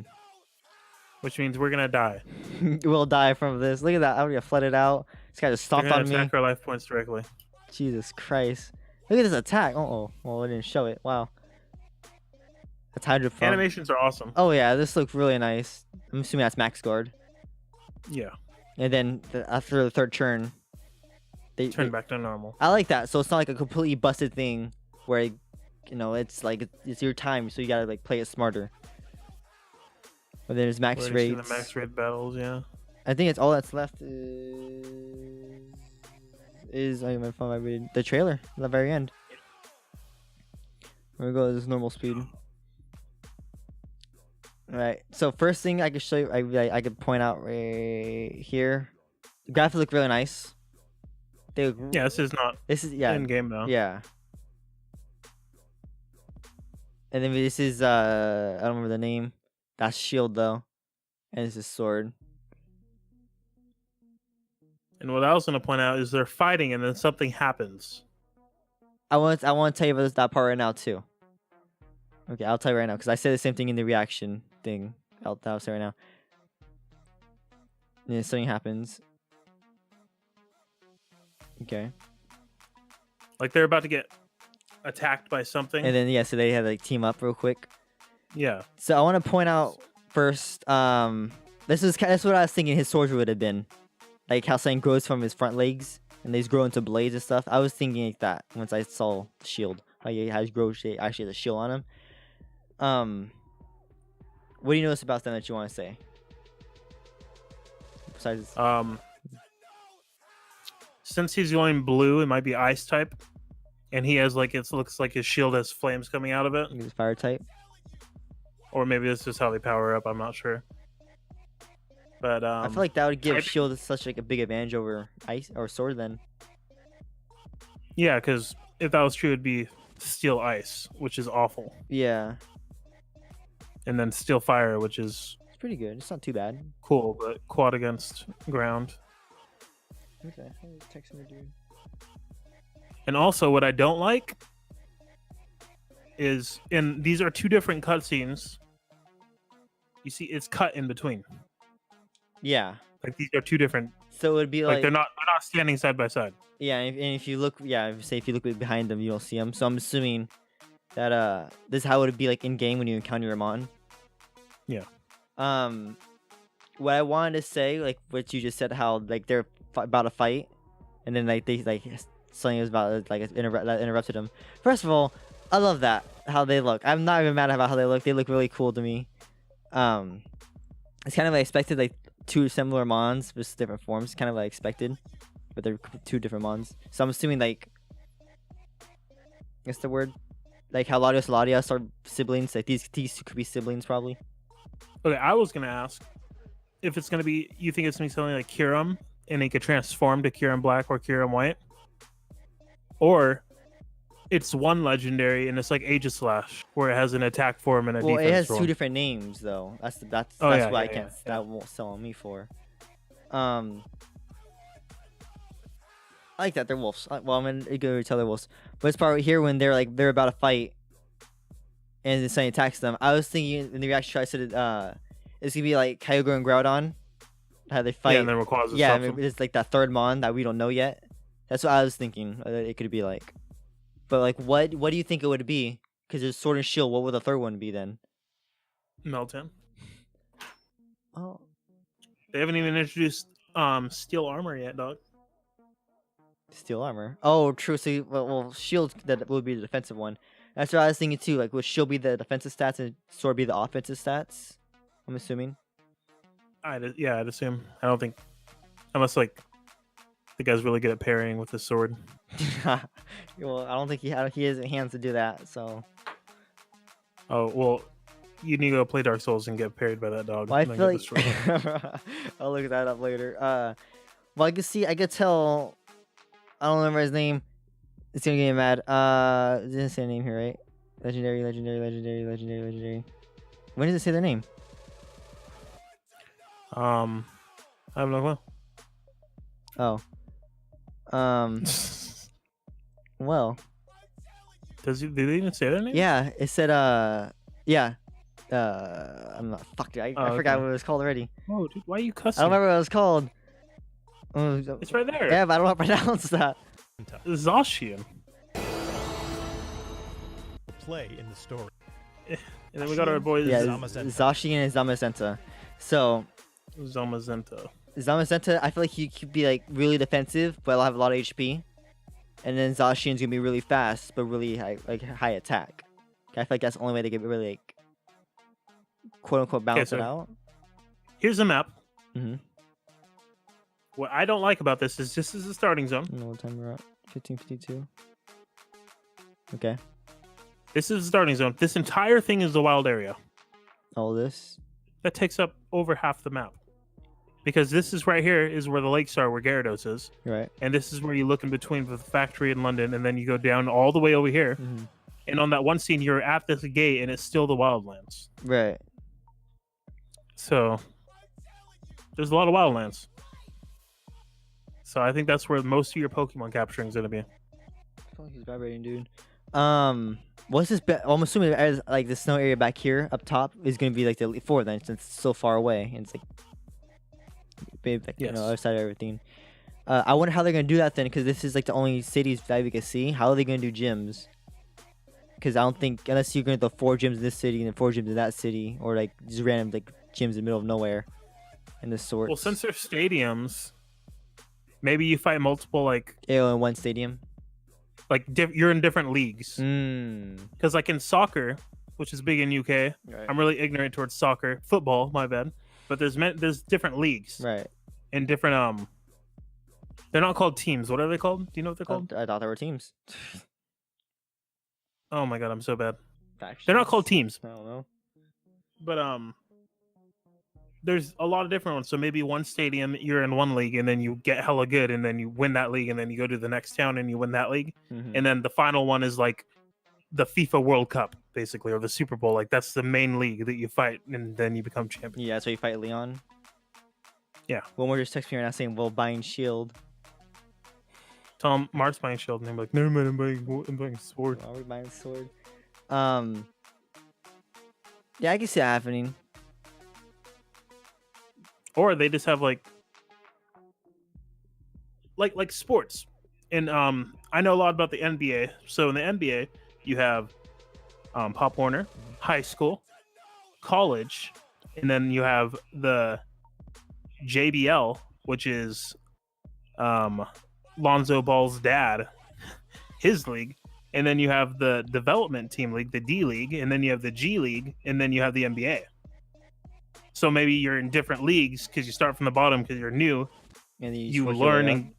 A: which means we're gonna die.
B: We'll die from this. Look at that. I already flooded out. This guy just
A: They're
B: stomped
A: gonna
B: on me.
A: attack our life points directly.
B: Jesus Christ. Look at this attack. Uh-oh. Well, I didn't show it. Wow. That's Hydro Pump.
A: Animations are awesome.
B: Oh, yeah. This looks really nice. I'm assuming that's Max Guard.
A: Yeah.
B: And then after the third turn, they
A: Turn back to normal.
B: I like that. So it's not like a completely busted thing where, you know, it's like it's your time, so you gotta like play it smarter. But there's max
A: We're already seeing
B: rates.
A: the max rate battles, yeah.
B: I think it's all that's left is I'm gonna find the trailer at the very end. Here we go. This is normal speed. All right. So first thing I can show you, I could point out right here. The graphics look really nice. They look,
A: Yeah, this is not
B: yeah
A: in game though.
B: yeah. And then this is I don't remember the name. That's Shield though, and this is Sword.
A: And what I was gonna point out is they're fighting and then something happens.
B: I want to tell you about that part right now too. Okay, I'll tell you right now because I said the same thing in the reaction thing. I'll say right now. And then something happens. Okay.
A: Like they're about to get attacked by something.
B: And then yeah, so they have like team up real quick.
A: Yeah.
B: So I want to point out first. This is what I was thinking his sword would have been, like how something grows from his front legs and these grow into blades and stuff. I was thinking like that once I saw the shield. How he has actually has a shield on him. What do you notice about them that you want to say? Besides,
A: since he's going blue, it might be ice type, and he has like it looks like his shield has flames coming out of it,
B: he's fire type.
A: or maybe this is how they power up. I'm not sure. But
B: I feel like that would give
A: type-
B: shield such like a big advantage over ice or sword then.
A: yeah, because if that was true, it'd be steel ice, which is awful,
B: Yeah,
A: and then steel fire, which is
B: it's pretty good. It's not too bad.
A: cool, but quad against ground.
B: Who's that? Text me, dude.
A: And also, what I don't like is, and these are two different cutscenes. You see, it's cut in between.
B: Yeah.
A: Like these are two different.
B: So it would be
A: Like
B: like
A: they're not standing side by side.
B: yeah, and if you look, yeah, if you look behind them, you don't see them. So I'm assuming that this is how it would be like in game when you encounter your Mon.
A: Yeah.
B: What I wanted to say, like what you just said, how like they're about to fight, and then like they like something was about like that interrupted them. First of all, I love that how they look. I'm not even mad about how they look. They look really cool to me. It's kind of like expected, like two similar Mons with different forms. Kind of like expected, but they're two different Mons. So I'm assuming like, what's the word? Like how Latios are siblings. Like these could be siblings probably.
A: Okay, I was gonna ask if it's gonna be. You think it's gonna be something like Kyurem, and he could transform to Kyurem Black or Kyurem White, or it's one legendary and it's like Aegislash, where it has an attack form and a
B: Well,
A: defense
B: it has
A: form.
B: two different names though. That's
A: Oh, yeah,
B: what I
A: yeah,
B: can't.
A: yeah.
B: That won't sell on me for. I like that they're wolves. Well, I'm gonna go tell they're wolves. But it's part right here when they're about to fight, and then somebody attacks them. I was thinking in the reaction I said it's gonna be like Kyogre and Groudon, how they fight.
A: Yeah, and then Rayquaza
B: Yeah,
A: stops him.
B: it's like that third Mon that we don't know yet. That's what I was thinking. It could be like. But like, what do you think it would be? Because there's Sword and Shield. What would the third one be then?
A: Melton.
B: Oh,
A: They haven't even introduced steel armor yet, dog.
B: Steel Armor. Oh, true. So, well, Shield that would be the defensive one. That's what I was thinking too. Like, would Shield be the defensive stats and Sword be the offensive stats? I'm assuming.
A: I'd assume. I don't think unless like the guy's really good at parrying with his sword.
B: Well, I don't think he has hands to do that. So.
A: Oh well, you need to go play Dark Souls and get parried by that dog.
B: Well, I
A: and then
B: feel
A: get destroyed.
B: like I'll look that up later. Well, I could tell. I don't remember his name. It's gonna get me mad. It didn't say a name here, right? Legendary. When does it say their name?
A: I have no clue.
B: Oh. Well.
A: Did they even say their name?
B: Yeah, it said yeah. I'm not fuck dude, I forgot
A: okay.
B: what it was called already.
A: Oh, dude, why are you cussing?
B: I don't remember what it was called.
A: It's right there.
B: Yeah, but I don't know how to pronounce that.
A: Zacian.
D: Play in the story.
A: And then we got our boys
B: Yeah,
D: Zamazenta.
B: Zacian and Zamazenta. So
A: Zamazenta.
B: Zamazenta, I feel like he could be like really defensive, but he'll have a lot of HP. And then Zacian's gonna be really fast, but really high attack. I feel like that's the only way they can really like quote unquote balance it out.
A: Here's a map.
B: Mm-hmm.
A: What I don't like about this is this is the starting zone.
B: No, what time we're at? 15:52. Okay.
A: This is the starting zone. This entire thing is the wild area.
B: All this.
A: That takes up over half the map. Because this is right here is where the lakes are, where Gyarados is.
B: Right.
A: And this is where you look in between the factory in London, and then you go down all the way over here.
B: Mm-hmm.
A: And on that one scene, you're at this gate, and it's still the wildlands.
B: Right.
A: So there's a lot of wildlands. So I think that's where most of your Pokemon capturing is going to be.
B: Oh, he's vibrating, dude. What's this? I'm assuming as like the snow area back here up top is going to be like the Elite Four then, since it's so far away and it's like, babe, like,
A: yes.
B: other side of everything. I wonder how they're going to do that then, because this is like the only cities that we can see. How are they going to do gyms? Because I don't think unless you're going to do 4 gyms in this city and 4 gyms in that city, or like just random like gyms in the middle of nowhere, and this sort.
A: Well, since they're stadiums, maybe you fight multiple like
B: in one stadium.
A: Like you're in different leagues.
B: Mm.
A: Because like in soccer, which is big in UK,
B: Right.
A: I'm really ignorant towards soccer, football, my bad. But there's different leagues.
B: Right.
A: And different they're not called teams. What are they called? Do you know what they're called?
B: I thought they were teams.
A: Oh my god, I'm so bad.
B: Factions.
A: They're not called teams.
B: I don't know.
A: But there's a lot of different ones. So maybe one stadium you're in one league and then you get hella good and then you win that league and then you go to the next town and you win that league.
B: Mm-hmm.
A: And then the final one is like the FIFA World Cup, basically, or the Super Bowl. Like that's the main league that you fight and then you become champion.
B: Yeah, that's why you fight Leon.
A: Yeah.
B: One more just text me right now saying, well, buying shield.
A: Tell him Marc's buying shield and I'm like, never mind, I'm buying sword.
B: Why are we buying sword? Yeah, I can see that happening.
A: Or they just have like sports. And I know a lot about the NBA. So in the NBA, you have Pop Warner, high school, college, and then you have the JBL, which is Lonzo Ball's dad, his league. And then you have the development team league, the D League, and then you have the G League, and then you have the NBA. So maybe you're in different leagues because you start from the bottom because you're new.
B: And
A: you learn and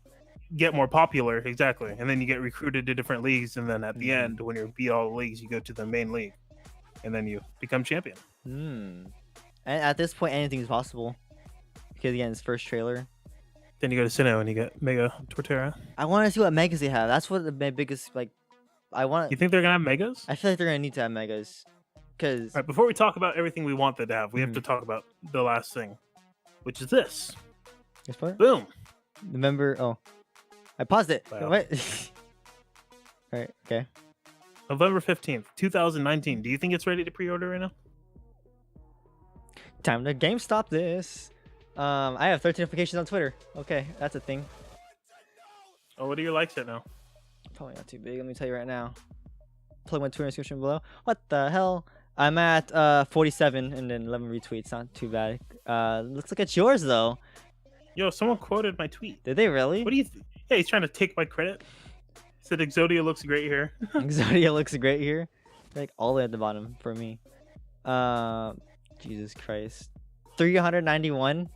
A: get more popular, exactly. And then you get recruited to different leagues, and then at the end, when you beat all the leagues, you go to the main league, and then you become champion.
B: And at this point, anything is possible. Because again, it's first trailer.
A: Then you go to Sinnoh and you get Mega Torterra.
B: I want to see what megas they have. That's what my biggest like.
A: You think they're gonna have megas?
B: I feel like they're gonna need to have megas. Because
A: all right, before we talk about everything we want them to have, we have to talk about the last thing, which is this.
B: This part?
A: Boom.
B: Remember? Oh, I paused it.
A: Wow.
B: What? All right. Okay.
A: November 15th, 2019. Do you think it's ready to pre-order right now?
B: Time to GameStop this. I have 13 notifications on Twitter. Okay, that's a thing.
A: Oh, what are your likes at now?
B: Probably not too big. Let me tell you right now. Plug my Twitter description below. What the hell? I'm at 47 and then 11 retweets. Not too bad. Let's look at yours though.
A: Yo, someone quoted my tweet.
B: Did they really?
A: What do you? Yeah, he's trying to take my credit. Said Exodia looks great here.
B: Exodia looks great here. Like all the way at the bottom for me. Jesus Christ. 391.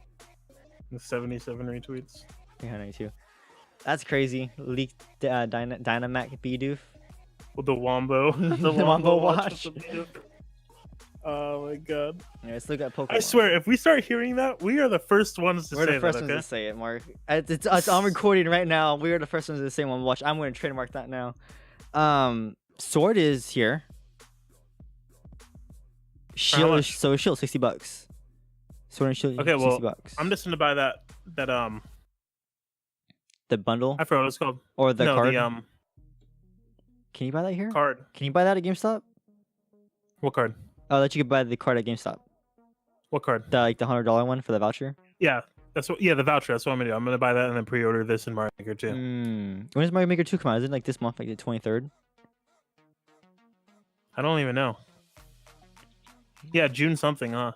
A: 77 retweets.
B: 392. That's crazy. Leaked Dynamac Bidoof.
A: With the Wombo.
B: The Wombo watch.
A: Oh my god.
B: Yeah, let's look at Pokemon.
A: I swear, if we start hearing that, we are the first ones to
B: We're
A: say
B: the first
A: that,
B: ones
A: okay?
B: to say it, Mark. It's on recording right now. We are the first ones to say one. Watch. I'm going to trademark that now. Sword is here. Shield.
A: much?
B: So shield $60. Sword and shield.
A: Okay, well,
B: $60.
A: I'm just gonna buy that
B: The bundle
A: I forgot what it's called.
B: or the
A: no,
B: card.
A: the
B: Can you buy that here?
A: card.
B: Can you buy that at GameStop?
A: What card?
B: Oh, that you could buy the card at GameStop.
A: What card?
B: The $100 one for the voucher.
A: Yeah, that's what. Yeah, the voucher. That's what I'm gonna do. I'm gonna buy that and then pre-order this in Mario Maker too.
B: When does Mario Maker 2 come out? Is it like this month, like the 23rd?
A: I don't even know. Yeah, June something, huh?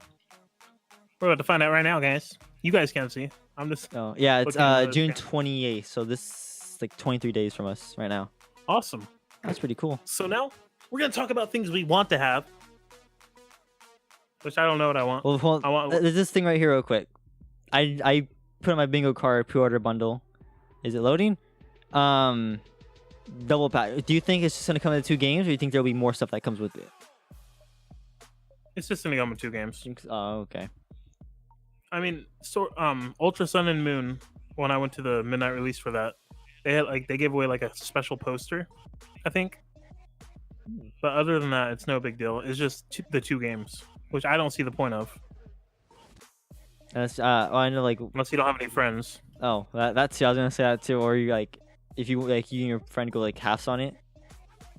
A: We're about to find out right now, guys. You guys can't see. I'm just
B: Oh, yeah, it's
A: looking at the
B: June
A: screen.
B: 28th. So this is like 23 days from us right now.
A: Awesome.
B: That's pretty cool.
A: So now we're gonna talk about things we want to have, which I don't know what I want.
B: Well, hold,
A: I want-
B: there's this thing right here, real quick. I put on my bingo card pre-order bundle. Is it loading? Double pack. Do you think it's just gonna come in 2 games, or do you think there'll be more stuff that comes with it?
A: It's just gonna come in 2 games.
B: Oh, okay.
A: I mean, Ultra Sun and Moon. When I went to the midnight release for that, they gave away like a special poster, I think. But other than that, it's no big deal. It's just the 2 games, which I don't see the point of,
B: That's I know, like,
A: unless you don't have any friends.
B: oh, that's, I was gonna say that too. Or you like, if you like, you and your friend go like halves on it,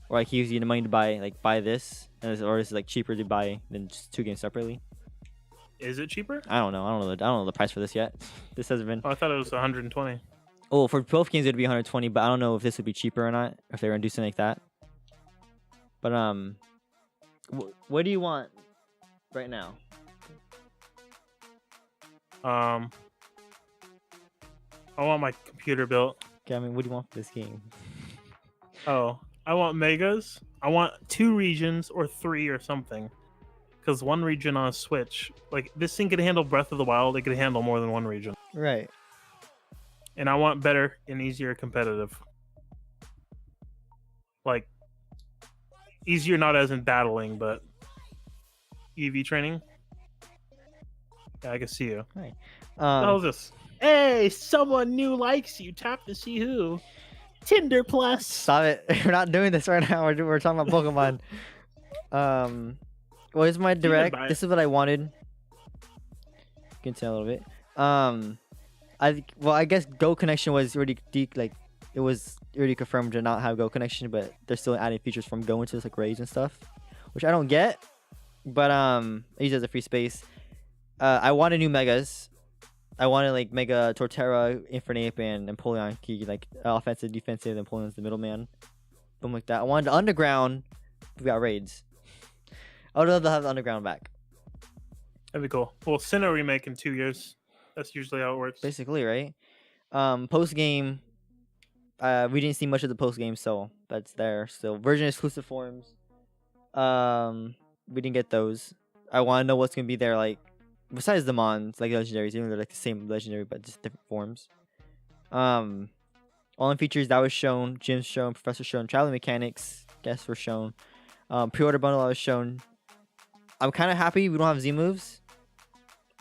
B: or like he gives you the money to buy this, or is it like cheaper to buy than just 2 games separately?
A: Is it cheaper?
B: I don't know. I don't know the price for this yet. This hasn't been.
A: Oh, I thought it was 120.
B: Oh, for both games it'd be 120, but I don't know if this would be cheaper or not. If they're gonna do something like that. But what do you want right now?
A: I want my computer built.
B: Okay, I mean, what do you want for this game?
A: Oh, I want megas. I want 2 regions or 3 or something. Because 1 region on a Switch, like this thing could handle Breath of the Wild. It could handle more than 1 region.
B: Right.
A: And I want better and easier competitive. Like easier, not as in battling, but EV training. Yeah, I can see you.
B: Right.
A: What the hell is this? Hey, someone new likes you. Tap to see who. Tinder Plus.
B: Stop it. We're not doing this right now. We're talking about Pokemon. Well, here's my direct.
A: buy it.
B: This is what I wanted. You can tell a little bit. I guess Go Connection was already it was already confirmed to not have Go Connection, but they're still adding features from Go into this, like raids and stuff, which I don't get. But I use it as a free space. I wanted new megas. I wanted like Mega Torterra, Infernape, and Empoleon key, like offensive, defensive, and Empoleon's the middleman. Boom, like that. I wanted the underground. We got raids. I would love to have the underground back.
A: That'd be cool. Well, Sinnoh remake in 2 years. That's usually how it works.
B: Basically, right? Post game. We didn't see much of the post game, so that's there. So version exclusive forms. We didn't get those. I want to know what's gonna be there, like besides the mons, like legendaries, even though they're like the same legendary but just different forms. All in features that was shown, gyms shown, professor shown, traveling mechanics, guests were shown. Pre-order bundle I was shown. I'm kind of happy we don't have Z moves.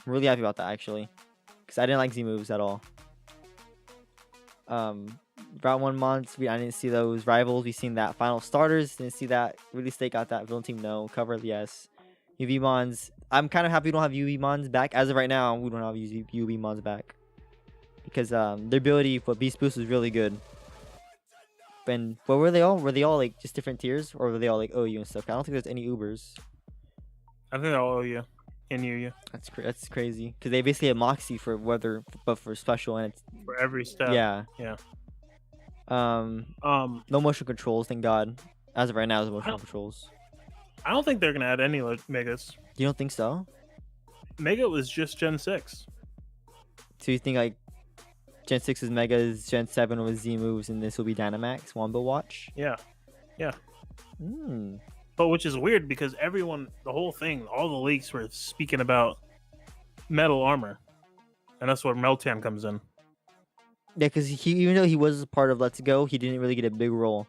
B: I'm really happy about that actually, because I didn't like Z moves at all. Route 1 mons, I didn't see those. Rivals, we seen that. Final starters, didn't see that. Release date, got that. Villain team, no. Cover, yes. UV mons, I'm kind of happy we don't have UV mons back. As of right now, we don't have UV mons back, because their ability for Beast Boost was really good. And what were they all? Were they all like just different tiers, or were they all like OU and stuff? I don't think there's any Ubers.
A: I think they'll owe you and you
B: That's crazy, because they basically have Moxie for weather, but for special, and it's
A: for every step.
B: yeah.
A: Yeah. Um,
B: No motion controls, thank God. As of right now, there's motion
A: don't-
B: controls.
A: I don't think they're gonna add any megas.
B: You don't think so?
A: Mega was just Gen 6.
B: So you think like Gen 6 is Megas, Gen 7 was Z moves, and this will be Dynamax Wombo Watch?
A: Yeah.
B: Hmm.
A: But which is weird because everyone, the whole thing, all the leaks were speaking about metal armor, and that's where Meltan comes in.
B: Yeah, because he, even though he was part of Let's Go, he didn't really get a big role.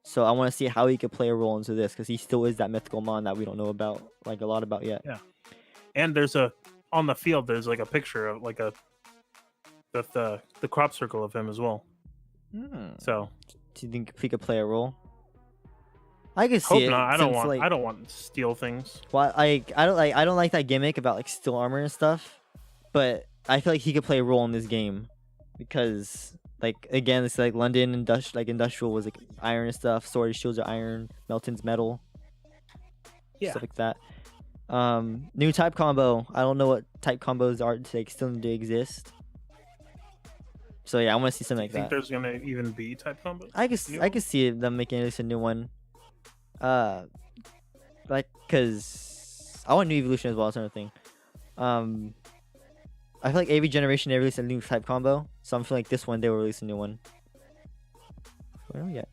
B: So I want to see how he could play a role into this, because he still is that mythical mon that we don't know about, like a lot about yet.
A: Yeah. And there's on the field, there's like a picture of like the crop circle of him as well.
B: Hmm.
A: So
B: Do you think he could play a role? I can see
A: hope
B: it.
A: not. I don't
B: since,
A: want.
B: like,
A: I don't want to steal things.
B: well, I don't like that gimmick about like steel armor and stuff, but I feel like he could play a role in this game because like again, it's like London industrial was like iron and stuff. Sword and shields are iron. Melton's metal.
A: Yeah.
B: Stuff like that. New type combo. I don't know what type combos are like still need to exist. So yeah, I want to see something like
A: I think
B: that.
A: there's gonna even be type combos.
B: I could see them making this a new one. Like, cause I want new evolution as well. Sort of thing. I feel like every generation they release a new type combo, so I'm feeling like this one they will release a new one. Well, yeah.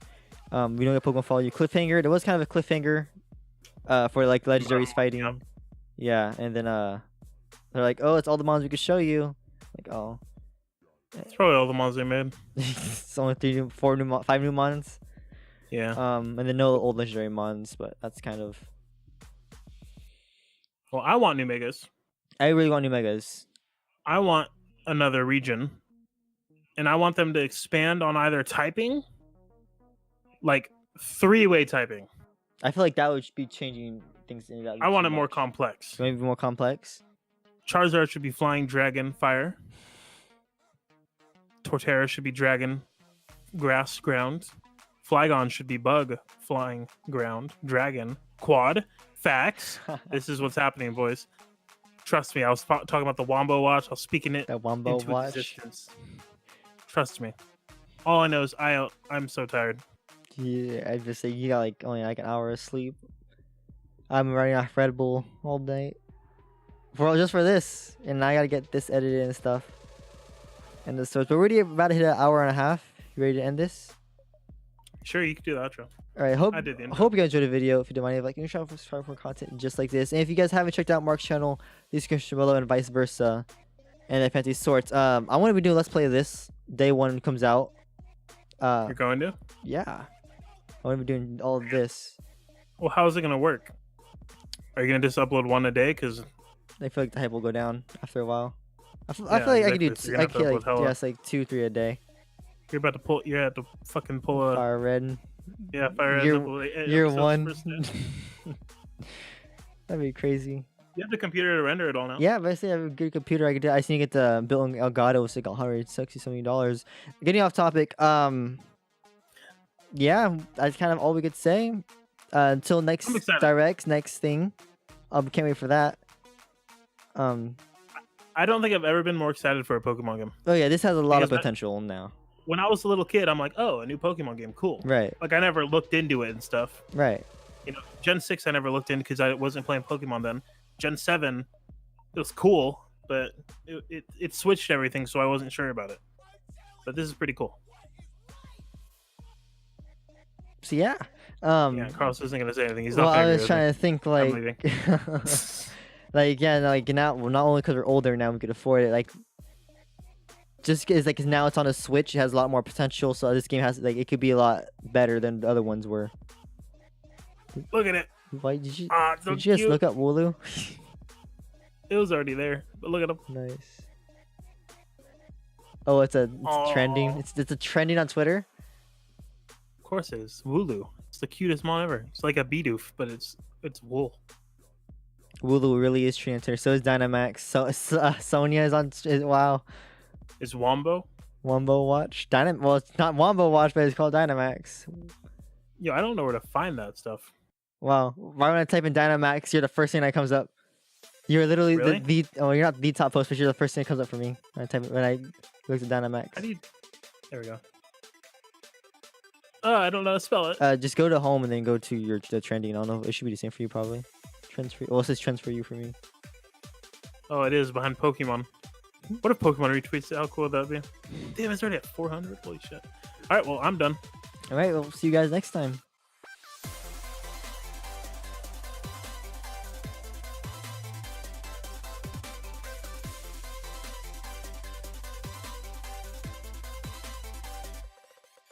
B: We don't get Pokemon Follow You cliffhanger. There was kind of a cliffhanger, for like legendaries fighting.
A: yeah.
B: Yeah, and then they're like, oh, it's all the mons we could show you. Like, oh,
A: It's probably all the mons they made.
B: it's only 5 new mons.
A: Yeah.
B: And then no old legendary mons, but that's kind of.
A: Well, I want new megas.
B: I really want new megas.
A: I want another region, and I want them to expand on either typing, like 3-way typing.
B: I feel like that would be changing things.
A: I want it more complex.
B: Maybe more complex.
A: Charizard should be flying dragon fire. Torterra should be dragon grass ground. Flygon should be bug flying ground dragon quad. Facts. This is what's happening, boys. Trust me, I was talking about the Wombo Watch. I was speaking it
B: That Wombo
A: into
B: Watch.
A: existence. Trust me. All I know is I'm so tired.
B: Yeah, I just say you got like only like an hour of sleep. I'm running off Red Bull all night just for this, and I gotta get this edited and stuff. And the source, but we're already about to hit an hour and a half. You ready to end this?
A: Sure, you can do the outro.
B: All right, hope
A: I did the intro.
B: hope you guys enjoyed the video. If you don't mind, like and subscribe for content just like this. And if you guys haven't checked out Marc's channel, please description below and vice versa. And the Fantasy Sorts. I want to be doing Let's Play this day one comes out.
A: You're going to?
B: Yeah, I want to be doing all of this.
A: Well, how is it gonna work? Are you gonna just upload one a day? Because
B: I feel like the hype will go down after a while. I feel
A: Yeah,
B: like I can do
A: exactly. So you're gonna have to upload hella.
B: yes, like 2-3 a day.
A: you're about to pull, you have to fucking pull a
B: Fire red.
A: fire.
B: Year
A: episodes
B: one.
A: first day.
B: That'd be crazy.
A: You have the computer to render it all now.
B: Yeah, but I say I have a good computer. I just need to get the built in Elgato. It's like $160-something. Getting off topic. Yeah, that's kind of all we could say. Until next
A: I'm excited.
B: Directs, next thing. Can't wait for that.
A: I don't think I've ever been more excited for a Pokemon game.
B: Oh yeah, this has a lot of
A: Because
B: potential now.
A: When I was a little kid, I'm like, oh, a new Pokemon game, cool.
B: Right,
A: Like I never looked into it and stuff.
B: right.
A: You know, Gen 6 I never looked into because I wasn't playing Pokemon then. Gen 7, it was cool, but it switched everything, so I wasn't sure about it. But this is pretty cool.
B: So yeah.
A: Yeah, Carlos isn't gonna say anything. He's not.
B: Well, I
A: gonna
B: was
A: agree
B: trying to think like,
A: leaving.
B: like yeah, like now, well, not only because we're older now, we could afford it. Like, just is like 'cause now it's on a Switch, it has a lot more potential. So this game has like it could be a lot better than the other ones were.
A: with it. Look at it.
B: Why did you?
A: So
B: Did you just
A: cute.
B: look up Wooloo?
A: It was already there, but look at him.
B: Nice. Oh, it's trending.
A: Aw.
B: It's a trending on Twitter.
A: Of course it is. Wooloo. It's the cutest mon ever. It's like a Bidoof, but it's wool.
B: Wooloo really is trending on Twitter. So is Dynamax. Sonia is on. Wow.
A: It's Wombo.
B: Wombo Watch. Well, it's not Wombo Watch, but it's called Dynamax.
A: Yo, I don't know where to find that stuff.
B: Wow. Why when I type in Dynamax, you're the first thing that comes up. You're literally
A: Really?
B: the oh, you're not the top post, but you're the first thing that comes up for me when I look at Dynamax.
A: How do you? There we go. Oh, I don't know how to spell it.
B: Just go to home and then go to the trending. I don't know. It should be the same for you probably. Trends for well, it says trends for you for me.
A: Oh, it is behind Pokemon. What if Pokemon retweets it? How cool would that be? Damn, it's already at 400. Holy shit. All right, well, I'm done.
B: All right, we'll see you guys next time.